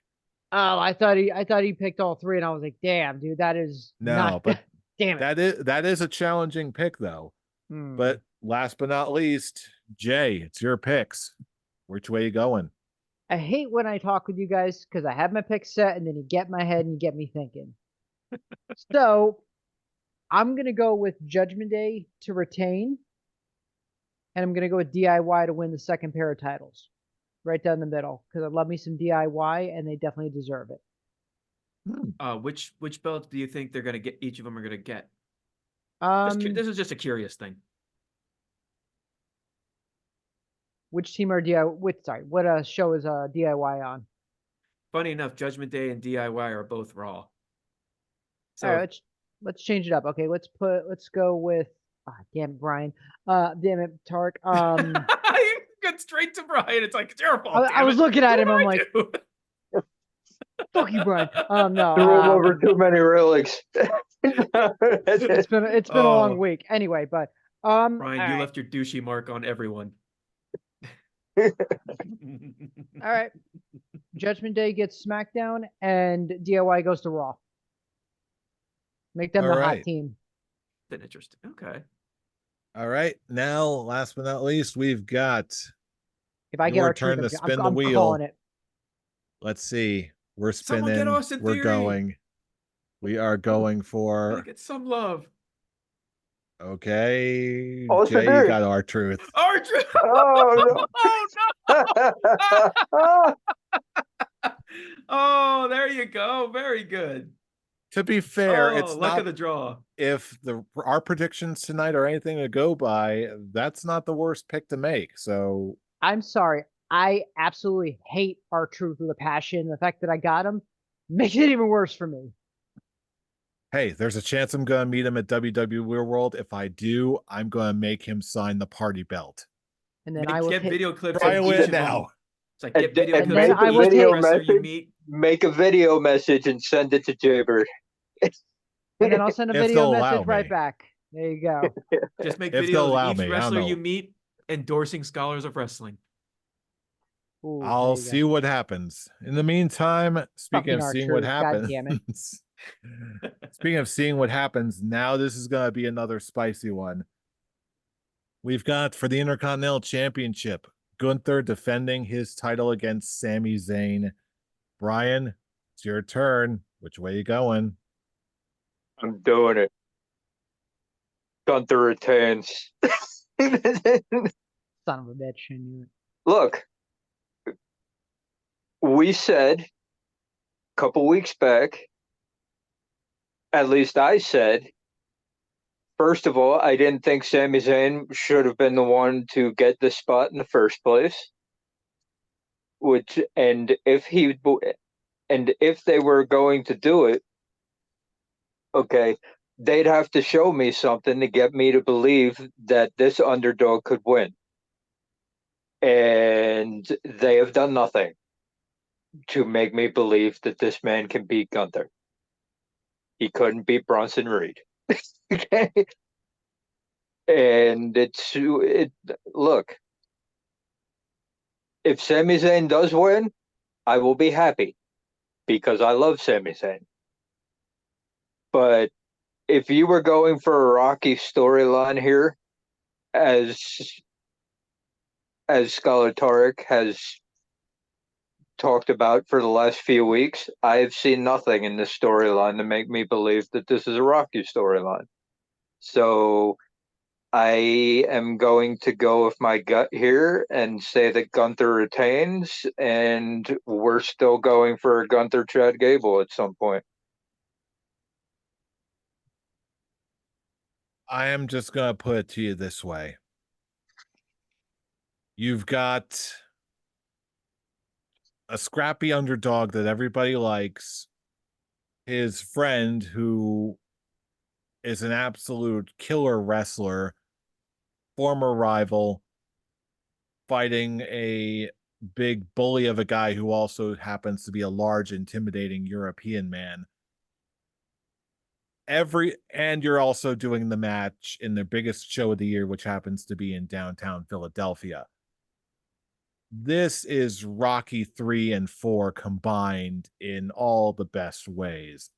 Oh, I thought he picked all three, and I was like, damn, dude, that is No, not. but Damn it. that is a challenging pick though. Hmm. But last but not least, Jay, it's your picks. Which way you going? I hate when I talk with you guys because I have my pick set and then you get in my head and you get me thinking. So I'm gonna go with Judgment Day to retain, and I'm gonna go with DIY to win the second pair of titles, right down the middle, because I love me some DIY and they definitely deserve it. Which belts do you think they're gonna get? Each of them are gonna get. This is just a curious thing. Which team are what show is DIY on? Funny enough, Judgment Day and DIY are both Raw. So All right, let's change it up. Okay, let's go with damn it, Brian. Damn it, Tark. you got straight to Brian. It's like it's your fault. I was looking at him. I'm like, do? fuck you, Brian. Threw him No. over too many relics. It's been a long week. Anyway, but Brian, all you right. left your douchey mark on everyone. All right. Judgment Day gets SmackDown and DIY goes to Raw. Make them All the right. hot team. That's interesting. Okay. All right. Now, last but not least, we've got If I get your our turn truth, to spin the I'm wheel. calling it. Let's see. We're Someone spinning. get Austin We're Theory. going. We are going Gotta for. get some love. Okay. Austin Jay, you Theory. got R-Truth. Archer. Oh no! Oh, there you go. Very good. To be fair, Oh, it's luck not of the draw. if our predictions tonight are anything to go by, that's not the worst pick to make. So I'm sorry. I absolutely hate R-Truth with a passion. The fact that I got him makes it even worse for me. hey, there's a chance I'm gonna meet him at WWE World. If I do, I'm gonna make him sign the party belt. And then I will Get take video clips Try of to each win of them. now. It's like get video And clips then of I will each take- wrestler you message. meet. Make a video message and send it to Jaybird. and then I'll send a If video they'll allow message right me. back. There you go. Just make If they'll videos allow of each me, I don't wrestler you know. meet endorsing Scholars of Wrestling. Ooh, I'll there you see go. what happens. In the meantime, speaking Fucking of seeing what R-Truth, God happens, damn it. speaking of seeing what happens, now this is going to be another spicy one. We've got for the Intercontinental Championship, Gunther defending his title against Sami Zayn. Brian, it's your turn. Which way you going? I'm doing it. Gunther retains. Son of a bitch. I knew it. Look, we said a couple weeks back, at least I said, first of all, I didn't think Sami Zayn should have been the one to get the spot in the first place. And if they were going to do it, okay, they'd have to show me something to get me to believe that this underdog could win. And they have done nothing to make me believe that this man can beat Gunther. He couldn't beat Bronson Reed. Okay. And look, if Sami Zayn does win, I will be happy because I love Sami Zayn. But if you were going for a Rocky storyline here, as Scholar Tarek has talked about for the last few weeks, I've seen nothing in this storyline to make me believe that this is a Rocky storyline. So I am going to go with my gut here and say that Gunther retains, and we're still going for a Gunther Chad Gable at some point. I am just going to put it to you this way. You've got a scrappy underdog that everybody likes, his friend who is an absolute killer wrestler, former rival, fighting a big bully of a guy who also happens to be a large, intimidating European man. And you're also doing the match in the biggest show of the year, which happens to be in downtown Philadelphia. This is Rocky 3 and 4 combined in all the best ways.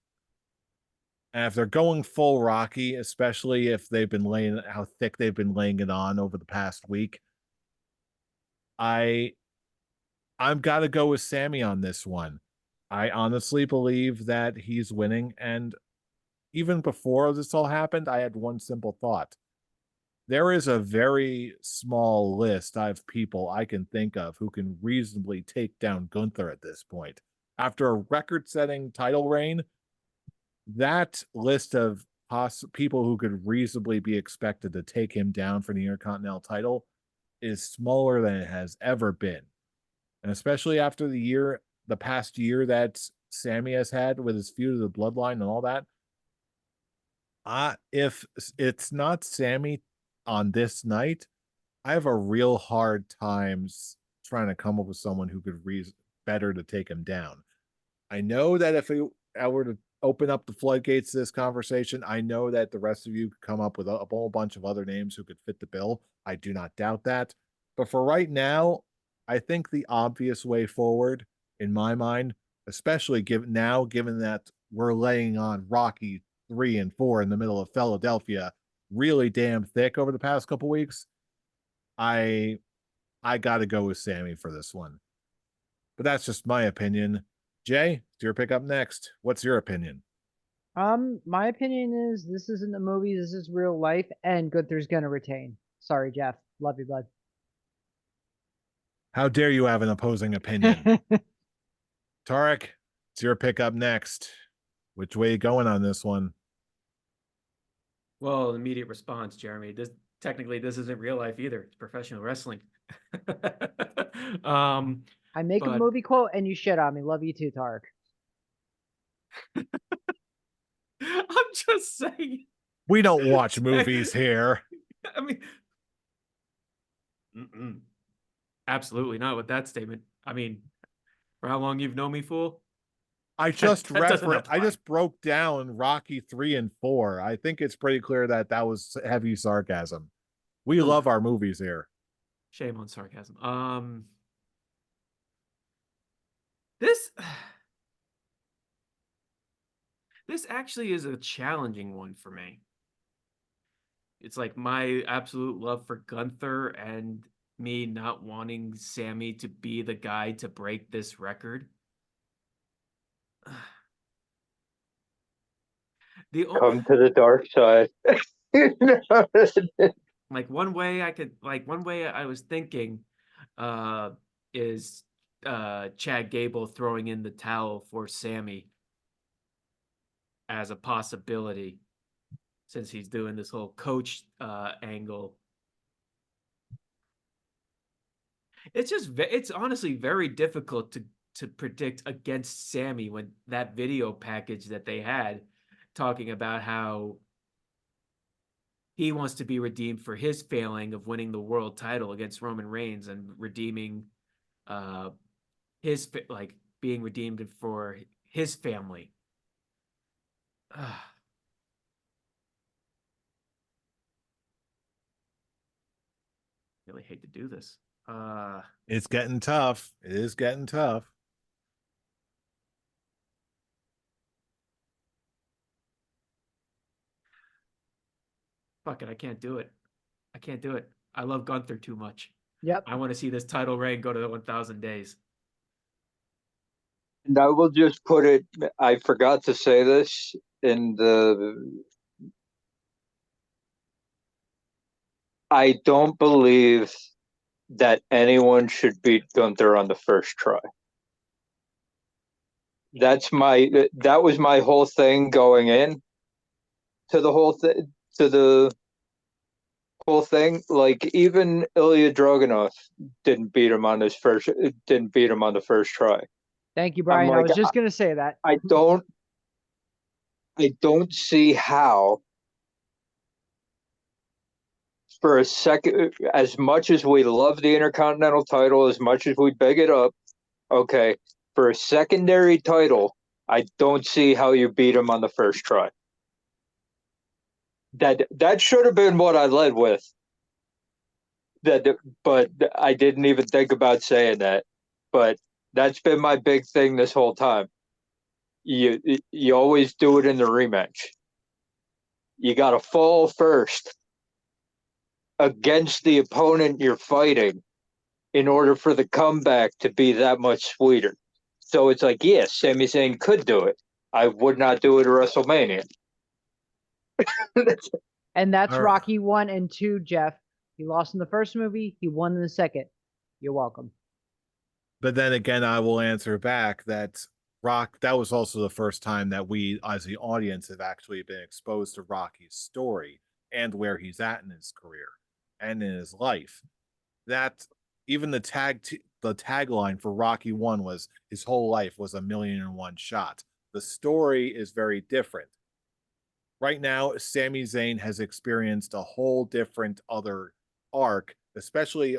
And if they're going full Rocky, especially if they've been laying how thick they've been laying it on over the past week, I'm gotta go with Sammy on this one. I honestly believe that he's winning, and even before this all happened, I had one simple thought. There is a very small list of people I can think of who can reasonably take down Gunther at this point. After a record-setting title reign, that list of people who could reasonably be expected to take him down for the Intercontinental title is smaller than it has ever been. And especially after the past year that Sammy has had with his feud of the Bloodline and all that, if it's not Sammy on this night, I have a real hard time trying to come up with someone who could better to take him down. I know that if I were to open up the floodgates to this conversation, I know that the rest of you could come up with a whole bunch of other names who could fit the bill. I do not doubt that. But for right now, I think the obvious way forward, in my mind, especially given that we're laying on Rocky 3 and 4 in the middle of Philadelphia really damn thick over the past couple weeks, I got to go with Sammy for this one. But that's just my opinion. Jay, it's your pick up next. What's your opinion? My opinion is this isn't a movie, this is real life, and Gunther's gonna retain. Sorry, Jeff. Love you, bud. How dare you have an opposing opinion? Tarek, it's your pick up next. Which way you going on this one? Well, immediate response, Jeremy. This isn't real life either. It's professional wrestling. I make a movie quote and you shit on me. Love you too, Tarek. I'm just saying. We don't watch movies here. I mean, absolutely not with that statement. I mean, for how long you've known me, fool? I just broke down Rocky 3 and 4. I think it's pretty clear that was heavy sarcasm. We love our movies here. Shame on sarcasm. This actually is a challenging one for me. It's like my absolute love for Gunther and me not wanting Sammy to be the guy to break this record. Come to the dark side. One way I was thinking is Chad Gable throwing in the towel for Sammy as a possibility, since he's doing this whole coach angle. It's honestly very difficult to predict against Sammy when that video package that they had talking about how he wants to be redeemed for his failing of winning the world title against Roman Reigns and redeeming being redeemed for his family. Really hate to do this. It's getting tough. It is getting tough. Fuck it, I can't do it. I love Gunther too much. Yep. I want to see this title reign go to the 1,000 days. And I will just put it, I forgot to say this I don't believe that anyone should beat Gunther on the first try. That was my whole thing going in to the whole thing. Like, even Ilya Dragunov didn't beat him on the first try. Thank you, Brian. I was just gonna say that. I don't see how for a second, as much as we love the Intercontinental title, as much as we big it up, okay, for a secondary title, I don't see how you beat him on the first try. That should have been what I led with. But I didn't even think about saying that. But that's been my big thing this whole time. You always do it in the rematch. You got to fall first against the opponent you're fighting in order for the comeback to be that much sweeter. So it's like, yes, Sami Zayn could do it. I would not do it at WrestleMania. And that's All right. Rocky 1 and 2, Jeff. He lost in the first movie. He won in the second. You're welcome. But then again, I will answer back that that was also the first time that we, as the audience, have actually been exposed to Rocky's story and where he's at in his career and in his life. That even the tagline for Rocky 1 was his whole life was a million and one shot. The story is very different. Right now, Sami Zayn has experienced a whole different other arc, especially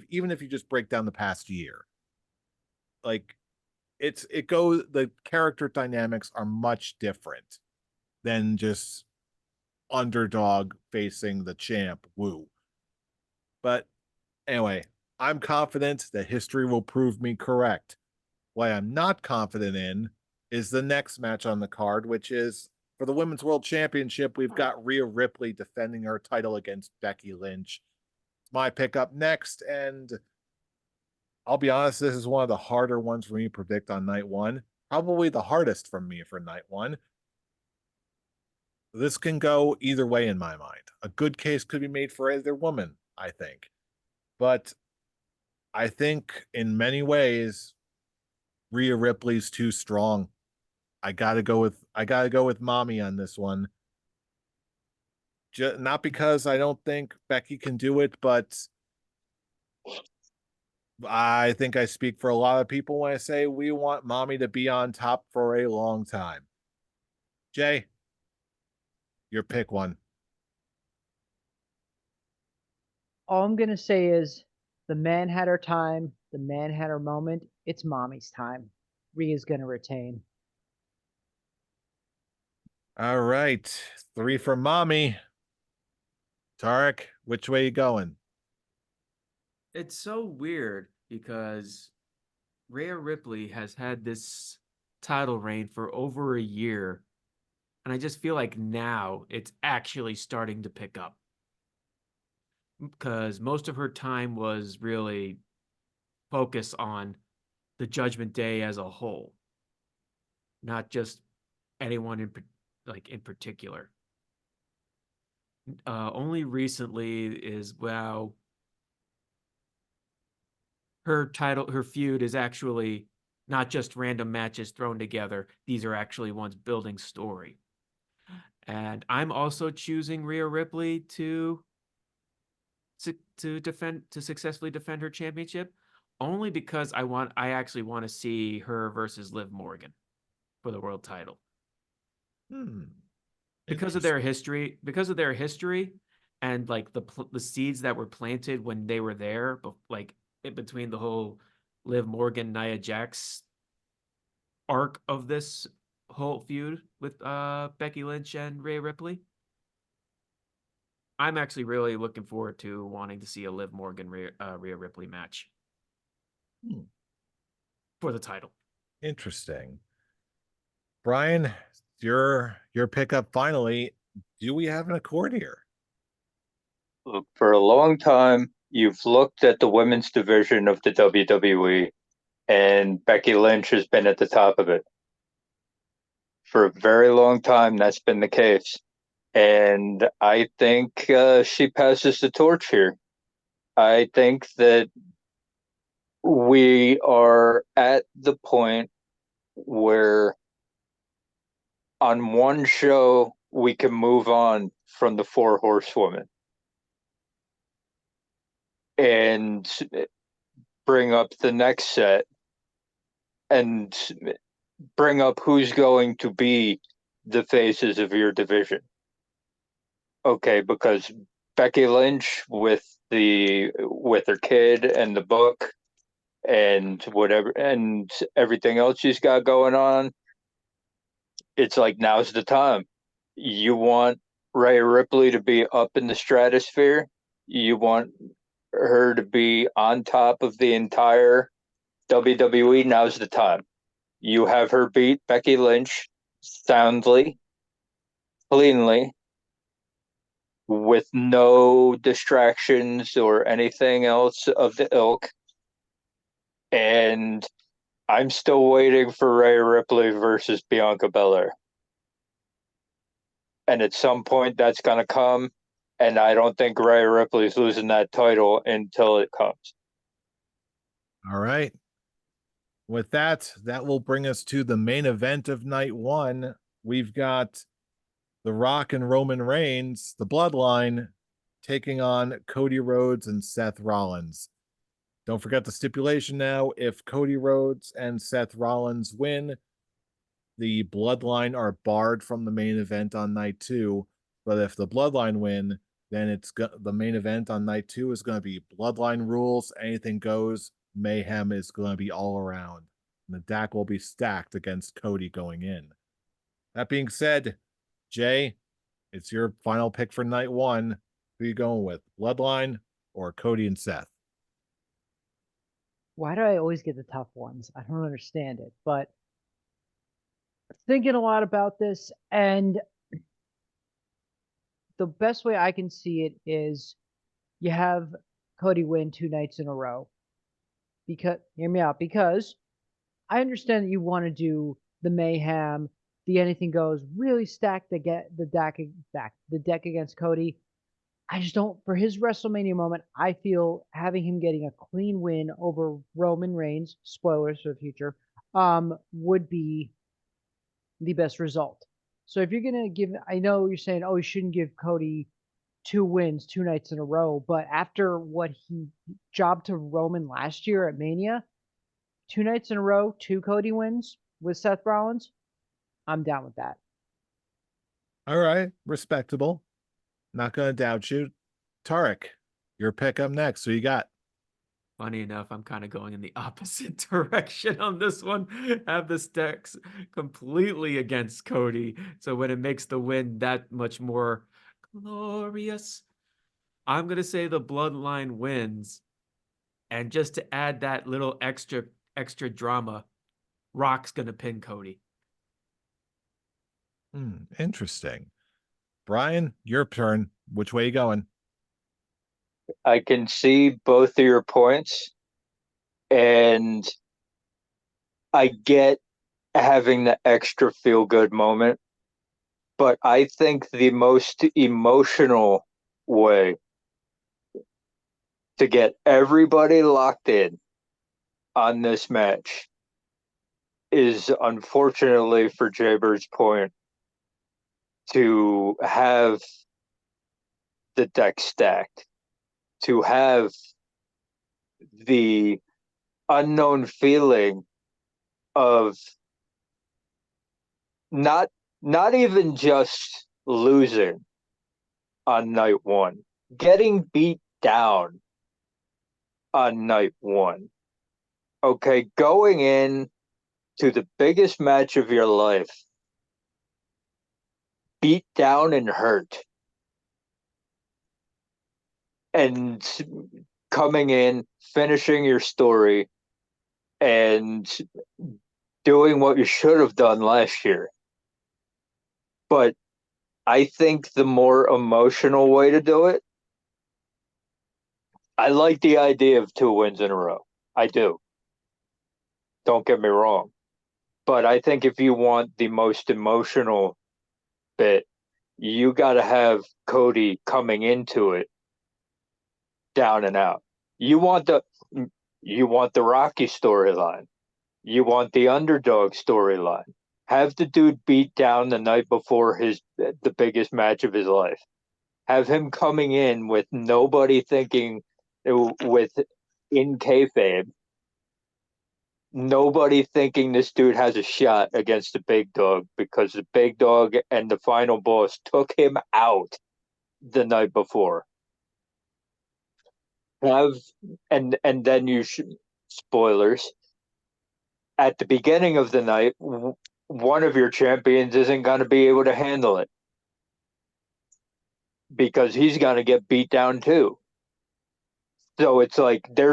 even if you just break down the past year. Like the character dynamics are much different than just underdog facing the champ. Woo. But anyway, I'm confident that history will prove me correct. What I'm not confident in is the next match on the card, which is for the Women's World Championship. We've got Rhea Ripley defending her title against Becky Lynch. It's my pick up next, and I'll be honest, this is one of the harder ones for me to predict on night one. Probably the hardest for me for night one. This can go either way in my mind. A good case could be made for either woman, I think. But I think in many ways, Rhea Ripley's too strong. I gotta go with mommy on this one. Not because I don't think Becky can do it, but I think I speak for a lot of people when I say we want mommy to be on top for a long time. Jay, your pick one. All I'm going to say is the man had her time. The man had her moment. It's mommy's time. Rhea's going to retain. All right. 3 for mommy. Tarek, which way you going? It's so weird because Rhea Ripley has had this title reign for over a year, and I just feel like now it's actually starting to pick up. Because most of her time was really focused on the Judgment Day as a whole, not just anyone in particular. Only recently is her feud is actually not just random matches thrown together. These are actually ones building story. And I'm also choosing Rhea Ripley to successfully defend her championship, only because I actually want to see her versus Liv Morgan for the world title. Because of their history, and like the seeds that were planted when they were there, like in between the whole Liv Morgan Nia Jax arc of this whole feud with Becky Lynch and Rhea Ripley. I'm actually really looking forward to wanting to see a Liv Morgan Rhea Ripley match for the title. Interesting. Brian, your pickup finally. Do we have an accord here? Look, for a long time, you've looked at the women's division of the WWE, and Becky Lynch has been at the top of it. For a very long time, that's been the case. And I think she passes the torch here. I think that we are at the point where on one show we can move on from the four horsewomen and bring up the next set and bring up who's going to be the faces of your division. Okay, because Becky Lynch with her kid and the book and whatever and everything else she's got going on. It's like now's the time. You want Rhea Ripley to be up in the stratosphere. You want her to be on top of the entire WWE. Now's the time. You have her beat Becky Lynch soundly, cleanly, with no distractions or anything else of the ilk. And I'm still waiting for Rhea Ripley versus Bianca Belair. And at some point that's going to come. And I don't think Rhea Ripley's losing that title until it comes. All right. With that, that will bring us to the main event of night one. We've got The Rock and Roman Reigns, the Bloodline, taking on Cody Rhodes and Seth Rollins. Don't forget the stipulation now. If Cody Rhodes and Seth Rollins win, the Bloodline are barred from the main event on night two. But if the Bloodline win, then the main event on night two is going to be Bloodline rules. Anything goes. Mayhem is going to be all around. And the deck will be stacked against Cody going in. That being said, Jay, it's your final pick for night one. Who are you going with? Bloodline or Cody and Seth? Why do I always get the tough ones? I don't understand it, but thinking a lot about this, and the best way I can see it is you have Cody win 2 nights in a row. Because hear me out, because I understand that you want to do the mayhem, the anything goes, really stack the deck against Cody. I just don't, for his WrestleMania moment, I feel having him getting a clean win over Roman Reigns, spoilers for the future, would be the best result. So if you're gonna give, I know you're saying, oh, you shouldn't give Cody 2 wins 2 nights in a row, but after what he jobbed to Roman last year at Mania, 2 nights in a row, 2 Cody wins with Seth Rollins, I'm down with that. All right, respectable. Not gonna doubt you. Tarek, your pick up next. Who you got? Funny enough, I'm kind of going in the opposite direction on this one. Have the stacks completely against Cody. So when it makes the win that much more glorious, I'm going to say the Bloodline wins. And just to add that little extra drama, Rock's going to pin Cody. Interesting. Brian, your turn. Which way you going? I can see both of your points, and I get having the extra feel good moment, but I think the most emotional way to get everybody locked in on this match is, unfortunately for Jaber's point, to have the deck stacked, to have the unknown feeling of not even just losing on night one, getting beat down on night one. Okay, going in to the biggest match of your life, beat down and hurt, and coming in, finishing your story, and doing what you should have done last year. But I think the more emotional way to do it, I like the idea of 2 wins in a row. I do. Don't get me wrong. But I think if you want the most emotional bit, you got to have Cody coming into it down and out. You want the Rocky storyline. You want the underdog storyline. Have the dude beat down the night before the biggest match of his life. Have him coming in with nobody thinking, in kayfabe, nobody thinking this dude has a shot against the big dog, because the big dog and the final boss took him out the night before. have, and then you should, spoilers, at the beginning of the night, one of your champions isn't going to be able to handle it because he's going to get beat down too. So it's like there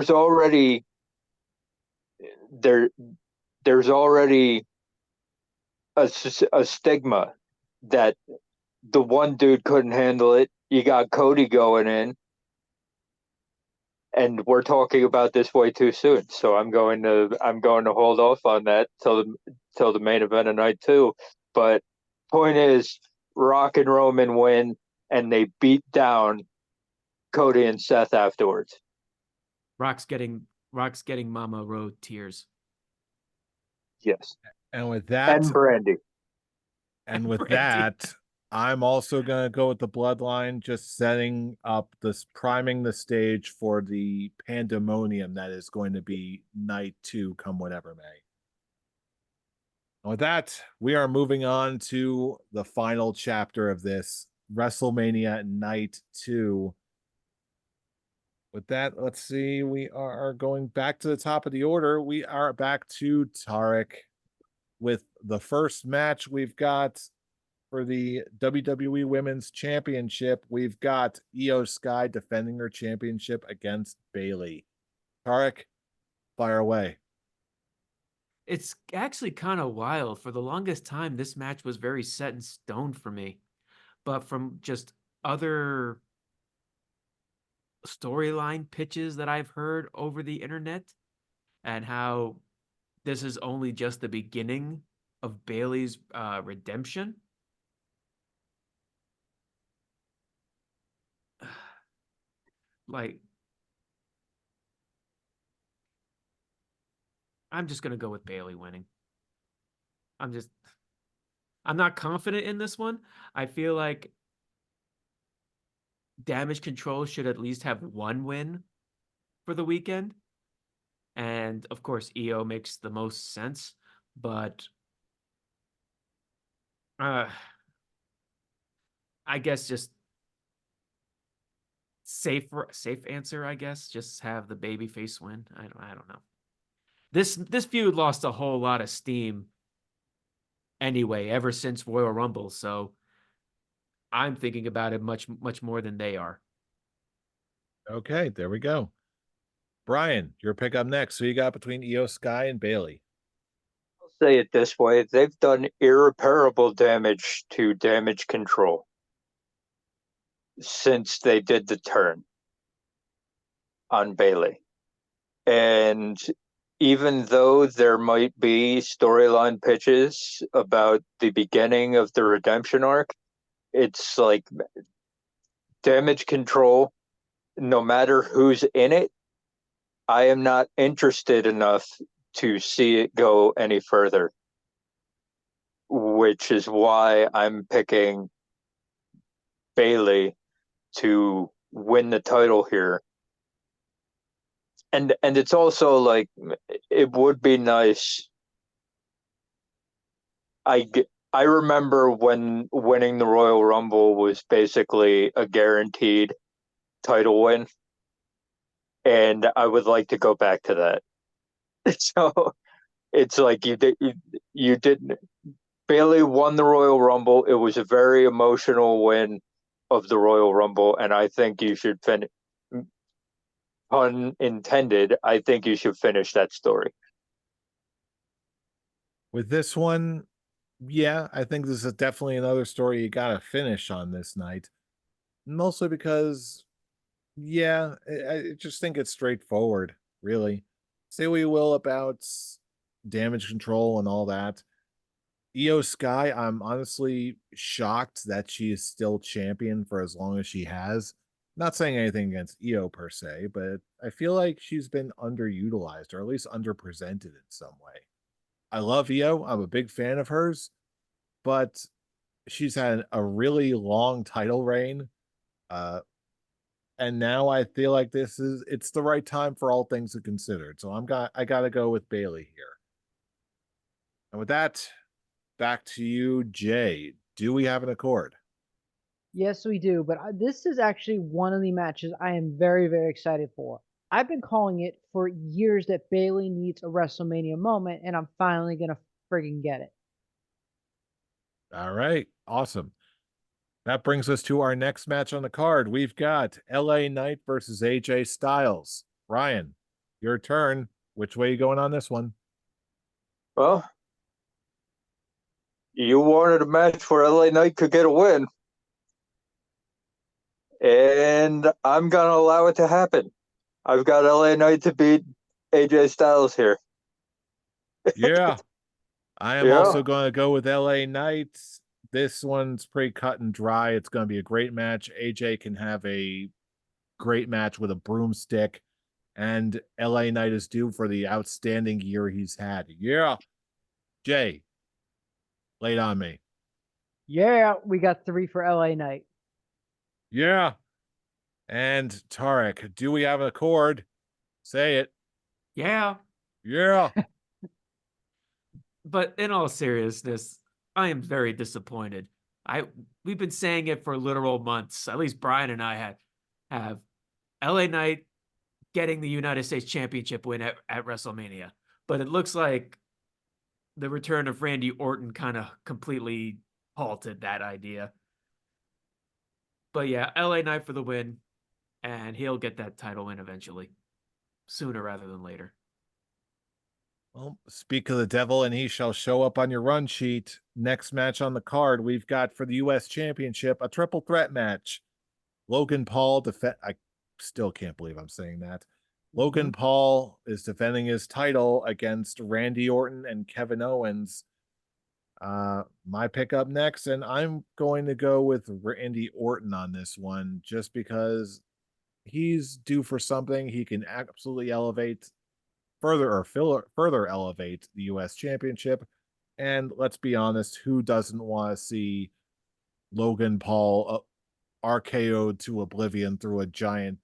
there's already a stigma that the one dude couldn't handle it. You got Cody going in, and we're talking about this way too soon. So I'm going to hold off on that till the main event of night two. But point is, Rock and Roman win, and they beat down Cody and Seth afterwards. Rock's getting Mama Road tears. Yes, And with that, and Brandy. and with Brandy. that, I'm also going to go with the Bloodline, just setting up this, priming the stage for the pandemonium that is going to be night two, come whatever may. And with that, we are moving on to the final chapter of this WrestleMania night two. With that, let's see. We are going back to the top of the order. We are back to Tarek with the first match we've got for the WWE Women's Championship. We've got Io Sky defending her championship against Bayley. Tarek, fire away. It's actually kind of wild. For the longest time, this match was very set in stone for me. But from just other storyline pitches that I've heard over the internet, and how this is only just the beginning of Bayley's redemption. Like, I'm just gonna go with Bayley winning. I'm not confident in this one. I feel like Damage Control should at least have one win for the weekend. And of course, EO makes the most sense, but I guess just safe answer, I guess. Just have the babyface win. I don't know. This feud lost a whole lot of steam anyway, ever since Royal Rumble, so I'm thinking about it much more than they are. Okay, there we go. Brian, your pick up next. So you got between Io Sky and Bayley. I'll say it this way: they've done irreparable damage to Damage Control since they did the turn on Bayley. And even though there might be storyline pitches about the beginning of the redemption arc, it's like Damage Control, no matter who's in it, I am not interested enough to see it go any further, which is why I'm picking Bayley to win the title here. And it's also like, it would be nice. I remember when winning the Royal Rumble was basically a guaranteed title win, and I would like to go back to that. So it's like you didn't. Bayley won the Royal Rumble. It was a very emotional win of the Royal Rumble, and I think you should finish. Pun intended. I think you should finish that story. With this one, yeah, I think this is definitely another story you got to finish on this night. Mostly because, yeah, I just think it's straightforward, really. Say what you will about Damage Control and all that. Io Sky, I'm honestly shocked that she is still champion for as long as she has. Not saying anything against Io per se, but I feel like she's been underutilized or at least underrepresented in some way. I love Io. I'm a big fan of hers, but she's had a really long title reign. And now I feel like it's the right time for all things considered. So I gotta go with Bayley here. And with that, back to you, Jay. Do we have an accord? Yes, we do. But this is actually one of the matches I am very, very excited for. I've been calling it for years that Bailey needs a WrestleMania moment, and I'm finally gonna friggin' get it. All right, awesome. That brings us to our next match on the card. We've got LA Knight versus AJ Styles. Ryan, your turn. Which way you going on this one? Well, you wanted a match where LA Knight could get a win, and I'm gonna allow it to happen. I've got LA Knight to beat AJ Styles here. Yeah, I am Yeah. also going to go with LA Knight. This one's pretty cut and dry. It's going to be a great match. AJ can have a great match with a broomstick, and LA Knight is due for the outstanding year he's had. Yeah. Jay, lay it on me. Yeah, we got 3 for LA Knight. Yeah. And Tarek, do we have a chord? Say it. Yeah. Yeah. But in all seriousness, I am very disappointed. We've been saying it for literal months. At least Brian and I have LA Knight getting the United States Championship win at WrestleMania. But it looks like the return of Randy Orton kind of completely halted that idea. But yeah, LA Knight for the win, and he'll get that title win eventually, sooner rather than later. Well, speak of the devil, and he shall show up on your run sheet. Next match on the card, we've got for the U.S. Championship a triple threat match. Logan Paul I still can't believe I'm saying that. Logan Paul is defending his title against Randy Orton and Kevin Owens. My pick up next, and I'm going to go with Randy Orton on this one just because he's due for something. He can absolutely elevate further elevate the US Championship. And let's be honest, who doesn't want to see Logan Paul RKO'd to oblivion through a giant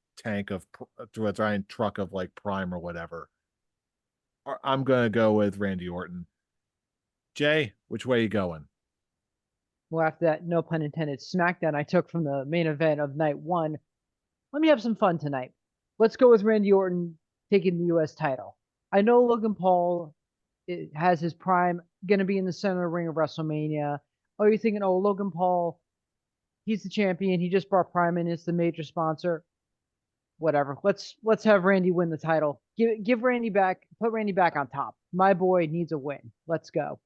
truck of like Prime or whatever? I'm going to go with Randy Orton. Jay, which way you going? Well, after that, no pun intended, SmackDown I took from the main event of night 1, let me have some fun tonight. Let's go with Randy Orton taking the U.S. title. I know Logan Paul has his prime, going to be in the center of the ring of WrestleMania. Oh, you're thinking, oh, Logan Paul, he's the champion. He just brought Prime in. It's the major sponsor. Whatever. Let's have Randy win the title. Give Randy back. Put Randy back on top. My boy needs a win. Let's go.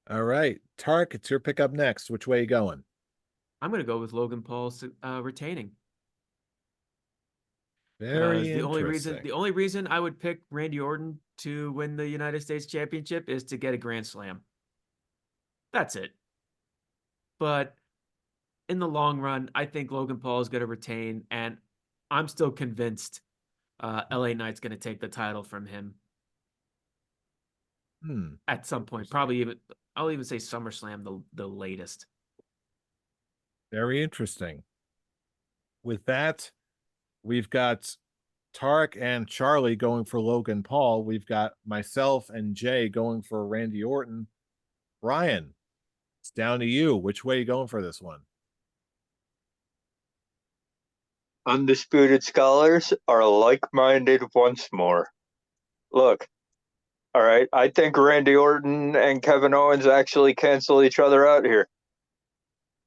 All right, Tark, it's your pick up next. Which way you going? I'm going to go with Logan Paul retaining. Very The interesting. only reason I would pick Randy Orton to win the United States Championship is to get a Grand Slam. That's it. But in the long run, I think Logan Paul is going to retain, and I'm still convinced LA Knight's going to take the title from him at some point. Probably I'll even say SummerSlam, the latest. Very interesting. With that, we've got Tarek and Charlie going for Logan Paul. We've got myself and Jay going for Randy Orton. Brian, it's down to you. Which way are you going for this one? Undisputed Scholars are like-minded once more. Look, all right, I think Randy Orton and Kevin Owens actually cancel each other out here.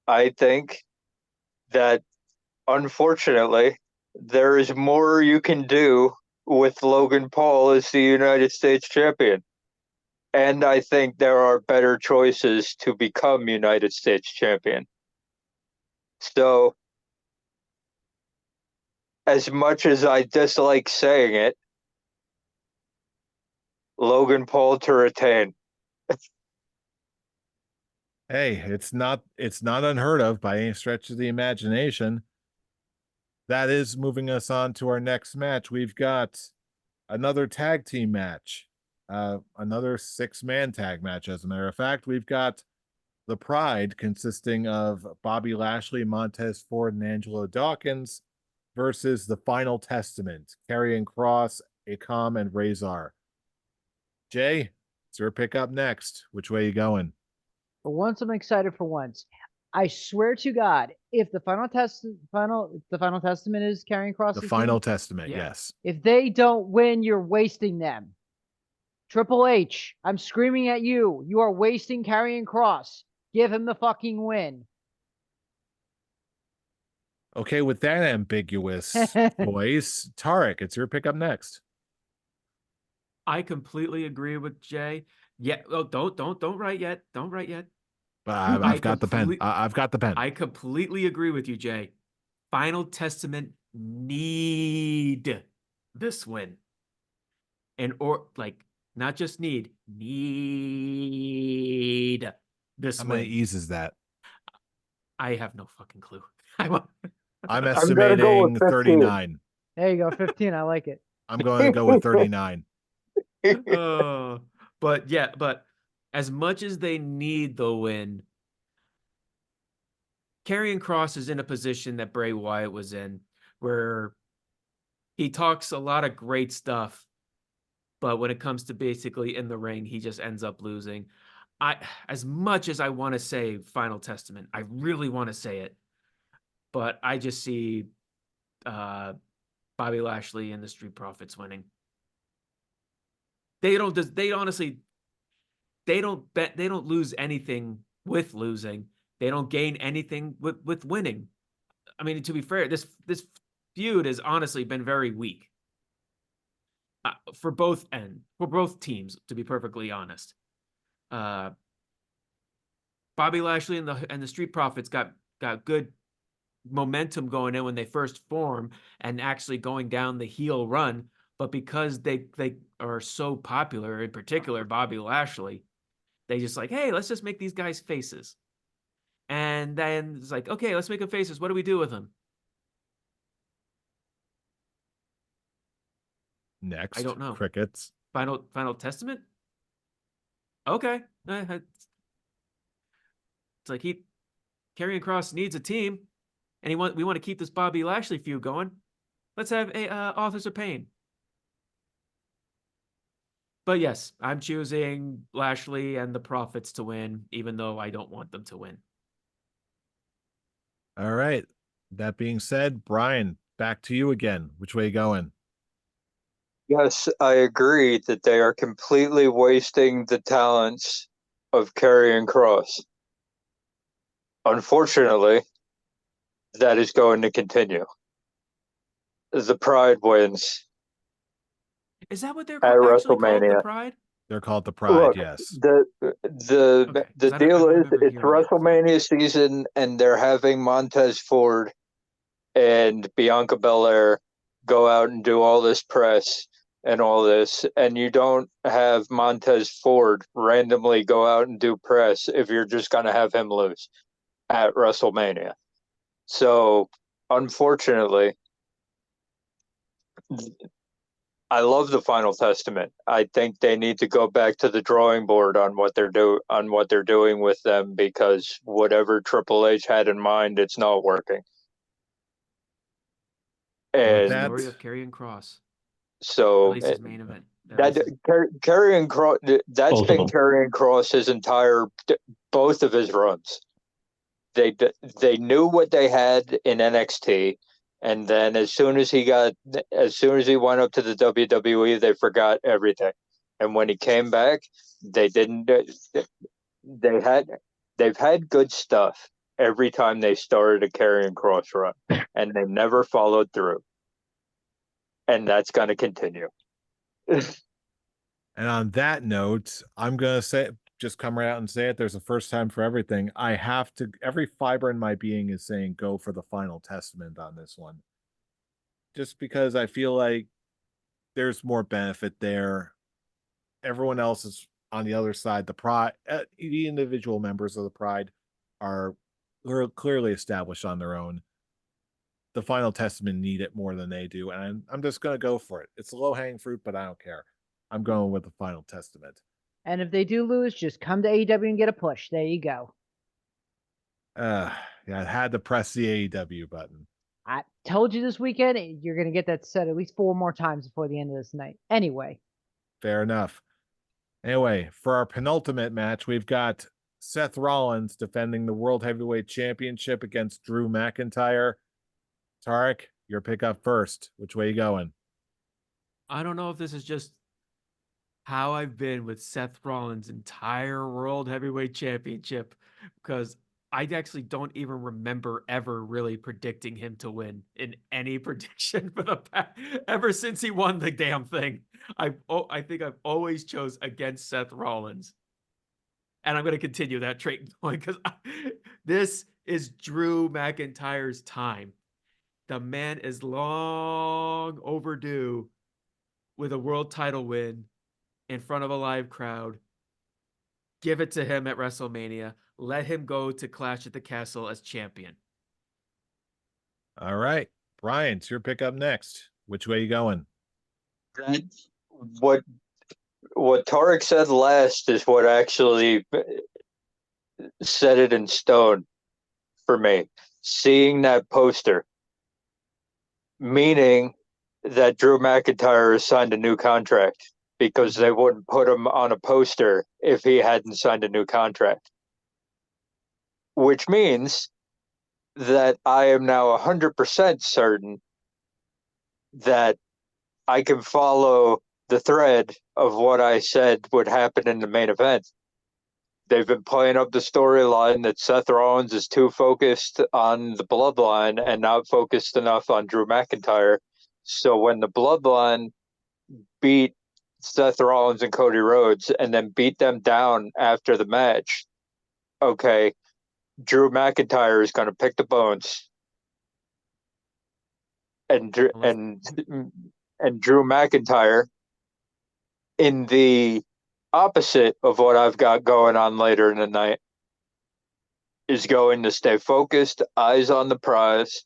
I think that, unfortunately, there is more you can do with Logan Paul as the United States champion. And I think there are better choices to become United States champion. So, as much as I dislike saying it, Logan Paul to retain. Hey, it's not unheard of by any stretch of the imagination. That is moving us on to our next match. We've got another tag team match. Another 6-man tag match, as a matter of fact. We've got the Pride, consisting of Bobby Lashley, Montez Ford, and Angelo Dawkins, versus the Final Testament, Karrion Kross, Akam, and Razor. Jay, it's your pick up next. Which way you going? For once, I'm excited for once. I swear to God, if the final testament is carrying across The the final team, testament, Yeah. yes. if they don't win, you're wasting them. Triple H, I'm screaming at you. You are wasting Karrion Kross. Give him the fucking win. Okay, with that ambiguous voice, Tarek, it's your pick up next. I completely agree with Jay. Yeah. Oh, don't write yet. Don't write yet. But I've got the pen. complete- I've got the pen. I completely agree with you, Jay. Final Testament need this win. Or like not just need this How win. many E's is that? I have no fucking clue. I'm gonna go estimating with 15. 39. There you go, 15. I like it. I'm going to go with 39. But as much as they need the win, Karrion Kross is in a position that Bray Wyatt was in, where he talks a lot of great stuff, but when it comes to basically in the ring, he just ends up losing. As much as I want to say Final Testament, I really want to say it, but I just see Bobby Lashley and the Street Profits winning. They don't lose anything with losing. They don't gain anything with winning. I mean, to be fair, this feud has honestly been very weak for both teams, to be perfectly honest. Bobby Lashley and the Street Profits got good momentum going in when they first form and actually going down the heel run, but because they are so popular, in particular Bobby Lashley, they just like, hey, let's just make these guys faces. And then it's like, okay, let's make them faces. What do we do with them? Next, I don't know. Crickets. Final Testament? Okay. It's like Karrion Kross needs a team, and we want to keep this Bobby Lashley feud going. Let's have Authors of Pain. But yes, I'm choosing Lashley and the Profits to win, even though I don't want them to win. All right. That being said, Brian, back to you again. Which way you going? Yes, I agree that they are completely wasting the talents of Karrion Kross. Unfortunately, that is going to continue. The Pride wins Is that what they're at actually called? The WrestleMania. Pride? They're called the Pride, Look, yes. the Okay, 'cause I don't deal is remember it's hearing it. WrestleMania season, and they're having Montez Ford and Bianca Belair go out and do all this press and all this, and you don't have Montez Ford randomly go out and do press if you're just going to have him lose at WrestleMania. So, unfortunately, I love the Final Testament. I think they need to go back to the drawing board on what they're doing with them, because whatever Triple H had in mind, it's not working. And Story of Karrion Kross. so At least his main event. Karrion Kross, that's Both of been them. Karrion Kross his entire, both of his runs. They knew what they had in NXT, and then as soon as he went up to the WWE, they forgot everything. And when he came back, they've had good stuff every time they started a Karrion Kross run, and they never followed through. And that's going to continue. And on that note, I'm going to just come right out and say it. There's a first time for everything. I have to, every fiber in my being is saying go for the Final Testament on this one. Just because I feel like there's more benefit there. Everyone else is on the other side. The Pride, the individual members of the Pride are clearly established on their own. The Final Testament need it more than they do, and I'm just going to go for it. It's low hanging fruit, but I don't care. I'm going with the Final Testament. And if they do lose, just come to AEW and get a push. There you go. Yeah, I had to press the AEW button. I told you this weekend you're going to get that said at least 4 more times before the end of this night. Anyway. Fair enough. Anyway, for our penultimate match, we've got Seth Rollins defending the World Heavyweight Championship against Drew McIntyre. Tarek, your pick up first. Which way you going? I don't know if this is just how I've been with Seth Rollins' entire World Heavyweight Championship, because I actually don't even remember ever really predicting him to win in any prediction for the past, ever since he won the damn thing. I think I've always chose against Seth Rollins, and I'm going to continue that trait going because this is Drew McIntyre's time. The man is long overdue with a world title win in front of a live crowd. Give it to him at WrestleMania. Let him go to Clash at the Castle as champion. All right. Brian, it's your pick up next. Which way you going? What Tarek said last is what actually set it in stone for me. Seeing that poster, meaning that Drew McIntyre has signed a new contract, because they wouldn't put him on a poster if he hadn't signed a new contract. Which means that I am now 100% certain that I can follow the thread of what I said would happen in the main event. They've been playing up the storyline that Seth Rollins is too focused on the bloodline and not focused enough on Drew McIntyre. So when the bloodline beat Seth Rollins and Cody Rhodes and then beat them down after the match, okay, Drew McIntyre is going to pick the bones, and Drew McIntyre, in the opposite of what I've got going on later in the night, is going to stay focused, eyes on the prize,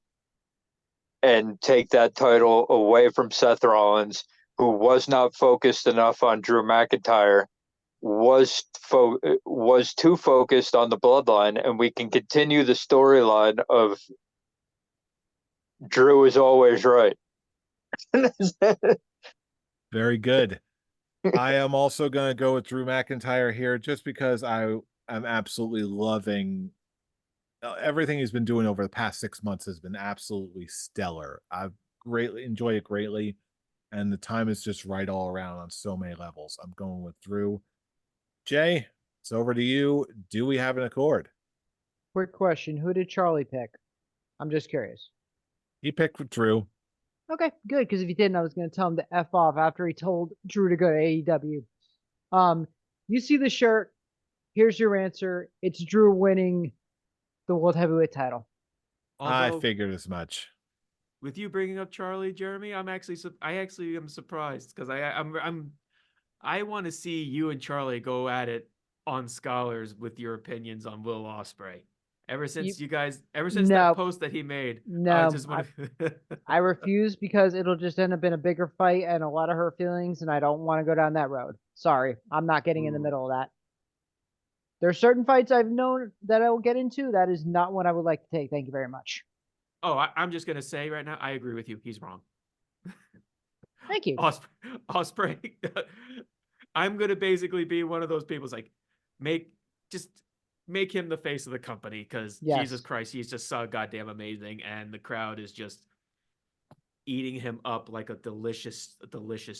and take that title away from Seth Rollins, who was not focused enough on Drew McIntyre, was too focused on the bloodline, and we can continue the storyline of Drew is always right. Very good. I am also going to go with Drew McIntyre here just because I am absolutely loving everything he's been doing over the past 6 months has been absolutely stellar. I've greatly enjoyed it greatly, and the time is just right all around on so many levels. I'm going with Drew. Jay, it's over to you. Do we have an accord? Quick question. Who did Charlie pick? I'm just curious. He picked Drew. Okay, good, because if he didn't, I was going to tell him to F off after he told Drew to go to AEW. You see the shirt. Here's your answer. It's Drew winning the World Heavyweight title. Although, I figured as much. with you bringing up Charlie, Jeremy, I actually am surprised because I want to see you and Charlie go at it on Scholars with your opinions on Will Ospreay. Ever since that post that he made, No, I I refuse, because it'll just end up in a bigger fight and a lot of hurt feelings, and I don't want to go down that road. Sorry, I'm not getting in the middle of that. There are certain fights I've known that I will get into. That is not what I would like to take. Thank you very much. I'm just gonna say right now, I agree with you. He's wrong. Thank you. Ospreay. I'm gonna basically be one of those people. Like, make him the face of the company, because Jesus Christ, he's just so goddamn amazing, and the crowd is just eating him up like a delicious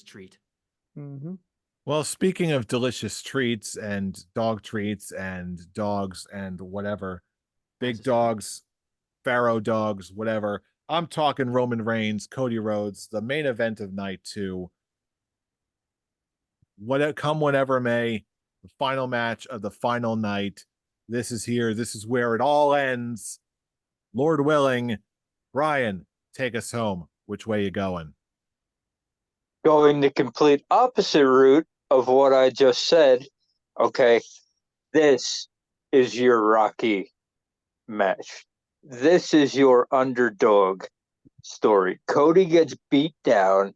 treat. Mm-hmm. Well, speaking of delicious treats and dogs and whatever, big dogs, Pharaoh dogs, whatever, I'm talking Roman Reigns, Cody Rhodes, the main event of night 2. Come whenever may, the final match of the final night. This is here. This is where it all ends. Lord willing. Brian, take us home. Which way you going? Going the complete opposite route of what I just said. Okay, this is your Rocky match. This is your underdog story. Cody gets beat down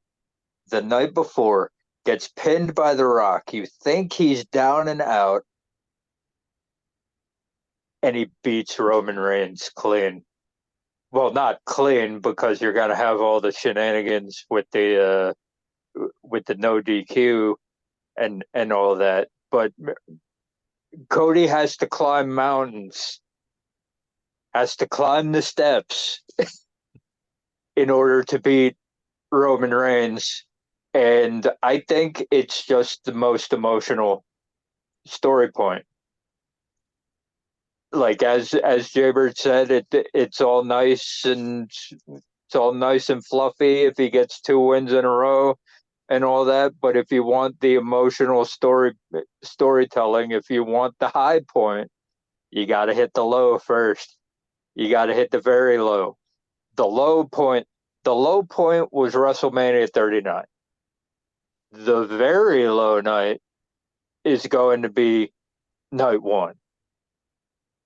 the night before, gets pinned by The Rock. You think he's down and out, and he beats Roman Reigns clean. Well, not clean, because you're going to have all the shenanigans with the no DQ and all that. But Cody has to climb mountains, has to climb the steps in order to beat Roman Reigns. And I think it's just the most emotional story point. Like as Jaybird said, it's all nice and fluffy if he gets 2 wins in a row and all that. But if you want the emotional storytelling, if you want the high point, you got to hit the low first. You got to hit the very low. The low point was WrestleMania 39. The very low night is going to be night 1.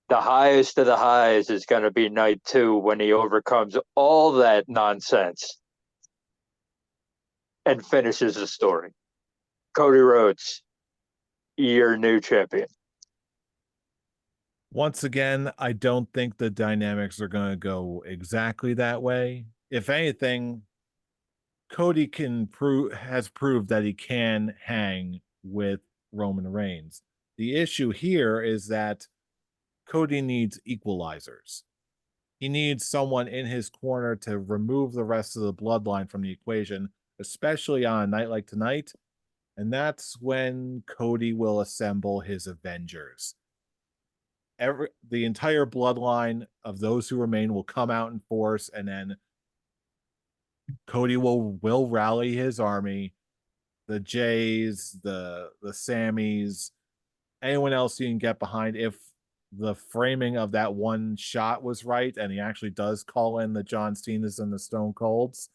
The highest of the highs is going to be night 2 when he overcomes all that nonsense and finishes the story. Cody Rhodes, your new champion. Once again, I don't think the dynamics are going to go exactly that way. If anything, Cody has proved that he can hang with Roman Reigns. The issue here is that Cody needs equalizers. He needs someone in his corner to remove the rest of the bloodline from the equation, especially on a night like tonight. And that's when Cody will assemble his Avengers. The entire bloodline of those who remain will come out in force, and then Cody will rally his army, the Jays, the Sammys, anyone else you can get behind. If the framing of that one shot was right, and he actually does call in the John Cena's and the Stone Colds,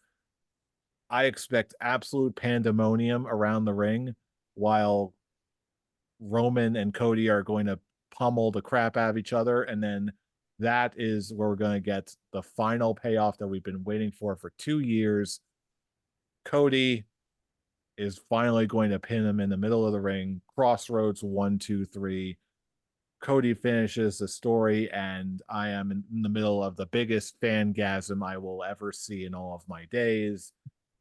I expect absolute pandemonium around the ring while Roman and Cody are going to pummel the crap out of each other. And then that is where we're going to get the final payoff that we've been waiting for 2 years. Cody is finally going to pin him in the middle of the ring. Crossroads 1, 2, 3. Cody finishes the story, and I am in the middle of the biggest fangasm I will ever see in all of my days.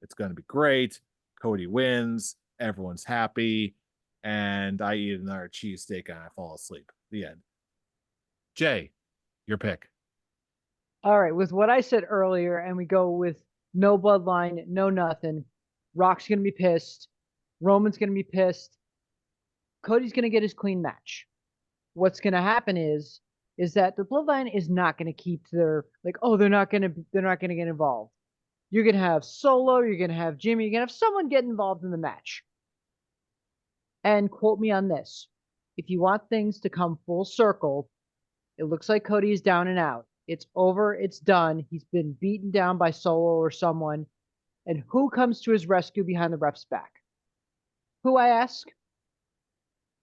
It's going to be great. Cody wins. Everyone's happy. And I eat another cheesesteak and I fall asleep. The end. Jay, your pick. All right, with what I said earlier, and we go with no bloodline, no nothing. Rock's going to be pissed. Roman's going to be pissed. Cody's going to get his clean match. What's going to happen is that the bloodline is not going to keep their, like, oh, they're not going to get involved. You're going to have Solo, you're going to have Jimmy, you're going to have someone get involved in the match. And quote me on this. If you want things to come full circle, it looks like Cody is down and out. It's over. It's done. He's been beaten down by Solo or someone. And who comes to his rescue behind the ref's back? Who, I ask?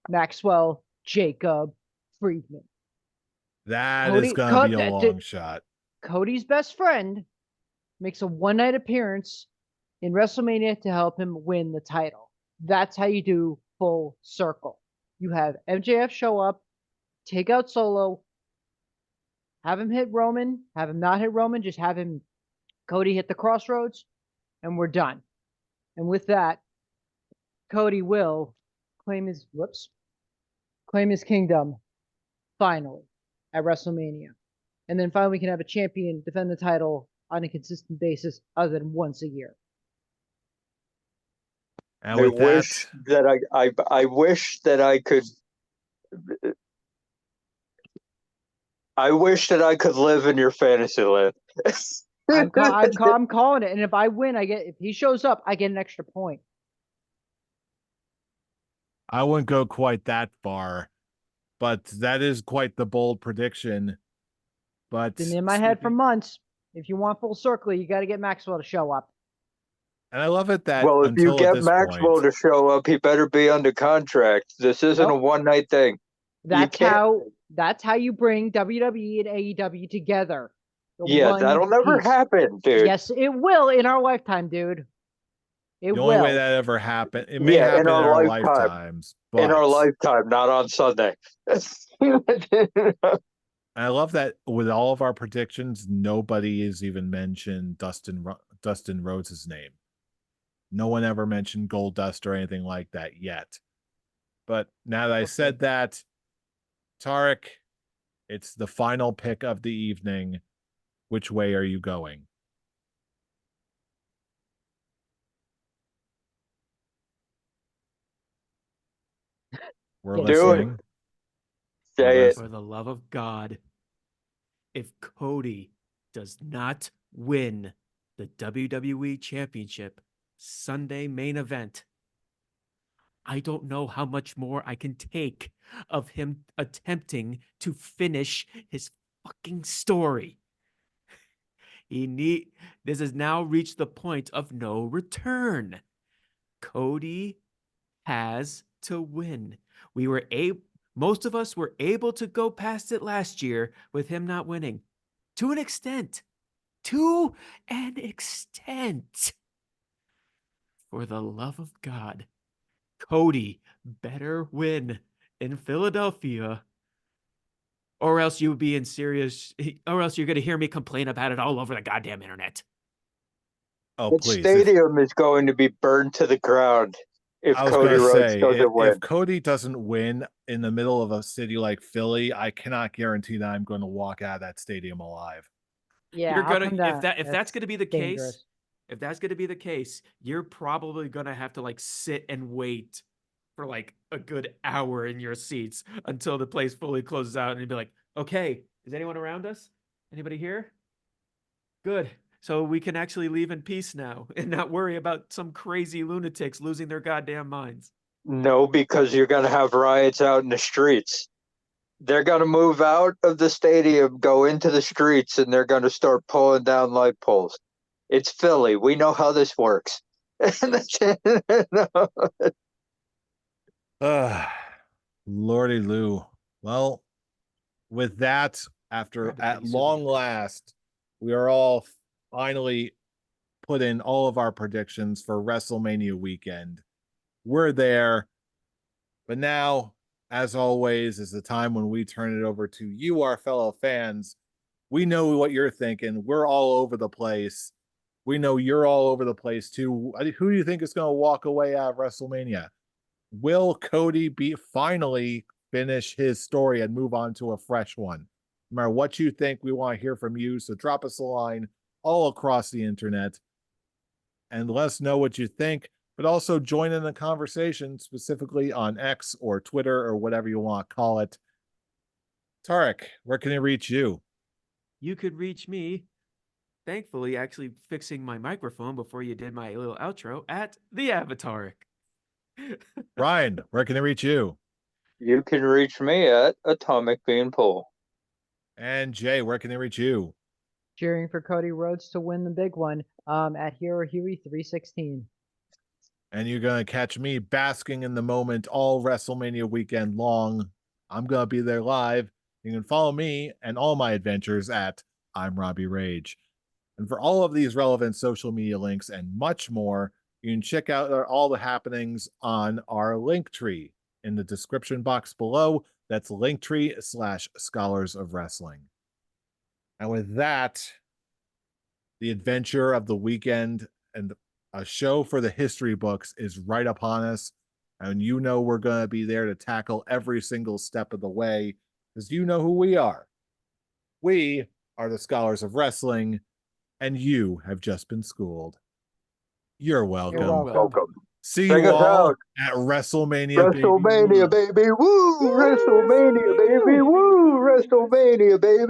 Maxwell Jacob Friedman. That is going to be a long shot. Cody's best friend makes a one-night appearance in WrestleMania to help him win the title. That's how you do full circle. You have MJF show up, take out Solo, have him hit Roman, have him not hit Roman, just have him, Cody hit the crossroads, and we're done. And with that, Cody will claim his kingdom finally at WrestleMania. And then finally we can have a champion defend the title on a consistent basis other than once a year. And I with wish that I wish that I could live in your fantasy land. I'm calling it, and if I win, if he shows up, I get an extra point. I wouldn't go quite that far, but that is quite the bold prediction. But it's been in my head for months. If you want full circle, you got to get Maxwell to show up. And I love it that if you get Maxwell to show up, he better be under contract. This isn't a one-night thing. That's how you bring WWE and AEW together. That'll never happen, dude. Yes, it will in our lifetime, dude. The only way that ever happened, it may happen in our lifetimes. But in our lifetime, not on Sunday. I love that with all of our predictions, nobody has even mentioned Dustin Rhodes' name. No one ever mentioned Goldust or anything like that yet. But now that I said that, Tarek, it's the final pick of the evening. Which way are you going? We're Do it. listening. Say it. For the love of God, if Cody does not win the WWE Championship Sunday main event, I don't know how much more I can take of him attempting to finish his fucking story. This has now reached the point of no return. Cody has to win. Most of us were able to go past it last year with him not winning. To an extent. To an extent. For the love of God, Cody better win in Philadelphia, or else you'll be in serious, or else you're going to hear me complain about it all over the goddamn internet. Oh, That please. stadium is going to be burned to the ground if I was Cody going to Rhodes say, doesn't win. if Cody doesn't win in the middle of a city like Philly, I cannot guarantee that I'm going to walk out of that stadium alive. Yeah, You're how gonna come if that's gonna be the dangerous. case, if that's gonna be the case, you're probably gonna have to like sit and wait for like a good hour in your seats until the place fully closes out, and you'd be like, okay, is anyone around us? Anybody here? Good. So we can actually leave in peace now and not worry about some crazy lunatics losing their goddamn minds. No, because you're going to have riots out in the streets. They're going to move out of the stadium, go into the streets, and they're going to start pulling down light poles. It's Philly. We know how this works. Lordy Lou. Well, with that, after Grab the at kitty long soup. last, we are all finally put in all of our predictions for WrestleMania weekend. We're there. But now, as always, is the time when we turn it over to you, our fellow fans. We know what you're thinking. We're all over the place. We know you're all over the place too. Who do you think is going to walk away out of WrestleMania? Will Cody finally finish his story and move on to a fresh one? No matter what you think, we want to hear from you. So drop us a line all across the internet and let us know what you think, but also join in the conversation specifically on X or Twitter or whatever you want to call it. Tarek, where can they reach you? You could reach me, thankfully, actually fixing my microphone before you did my little outro, at the Avataric. Ryan, where can they reach you? You can reach me at Atomic Beanpole. And Jay, where can they reach you? Cheering for Cody Rhodes to win the big one at Hero Huey 316. And you're going to catch me basking in the moment all WrestleMania weekend long. I'm going to be there live. You can follow me and all my adventures at I'm Robbie Rage. And for all of these relevant social media links and much more, you can check out all the happenings on our link tree in the description box below. That's linktree/Scholars of Wrestling. And with that, the adventure of the weekend and a show for the history books is right upon us. And you know we're going to be there to tackle every single step of the way because you know who we are. We are the Scholars of Wrestling, and you have just been schooled. You're welcome. You're welcome. See Check you us all out. at WrestleMania, WrestleMania, baby. Woo! WrestleMania, baby. Woo! WrestleMania, baby.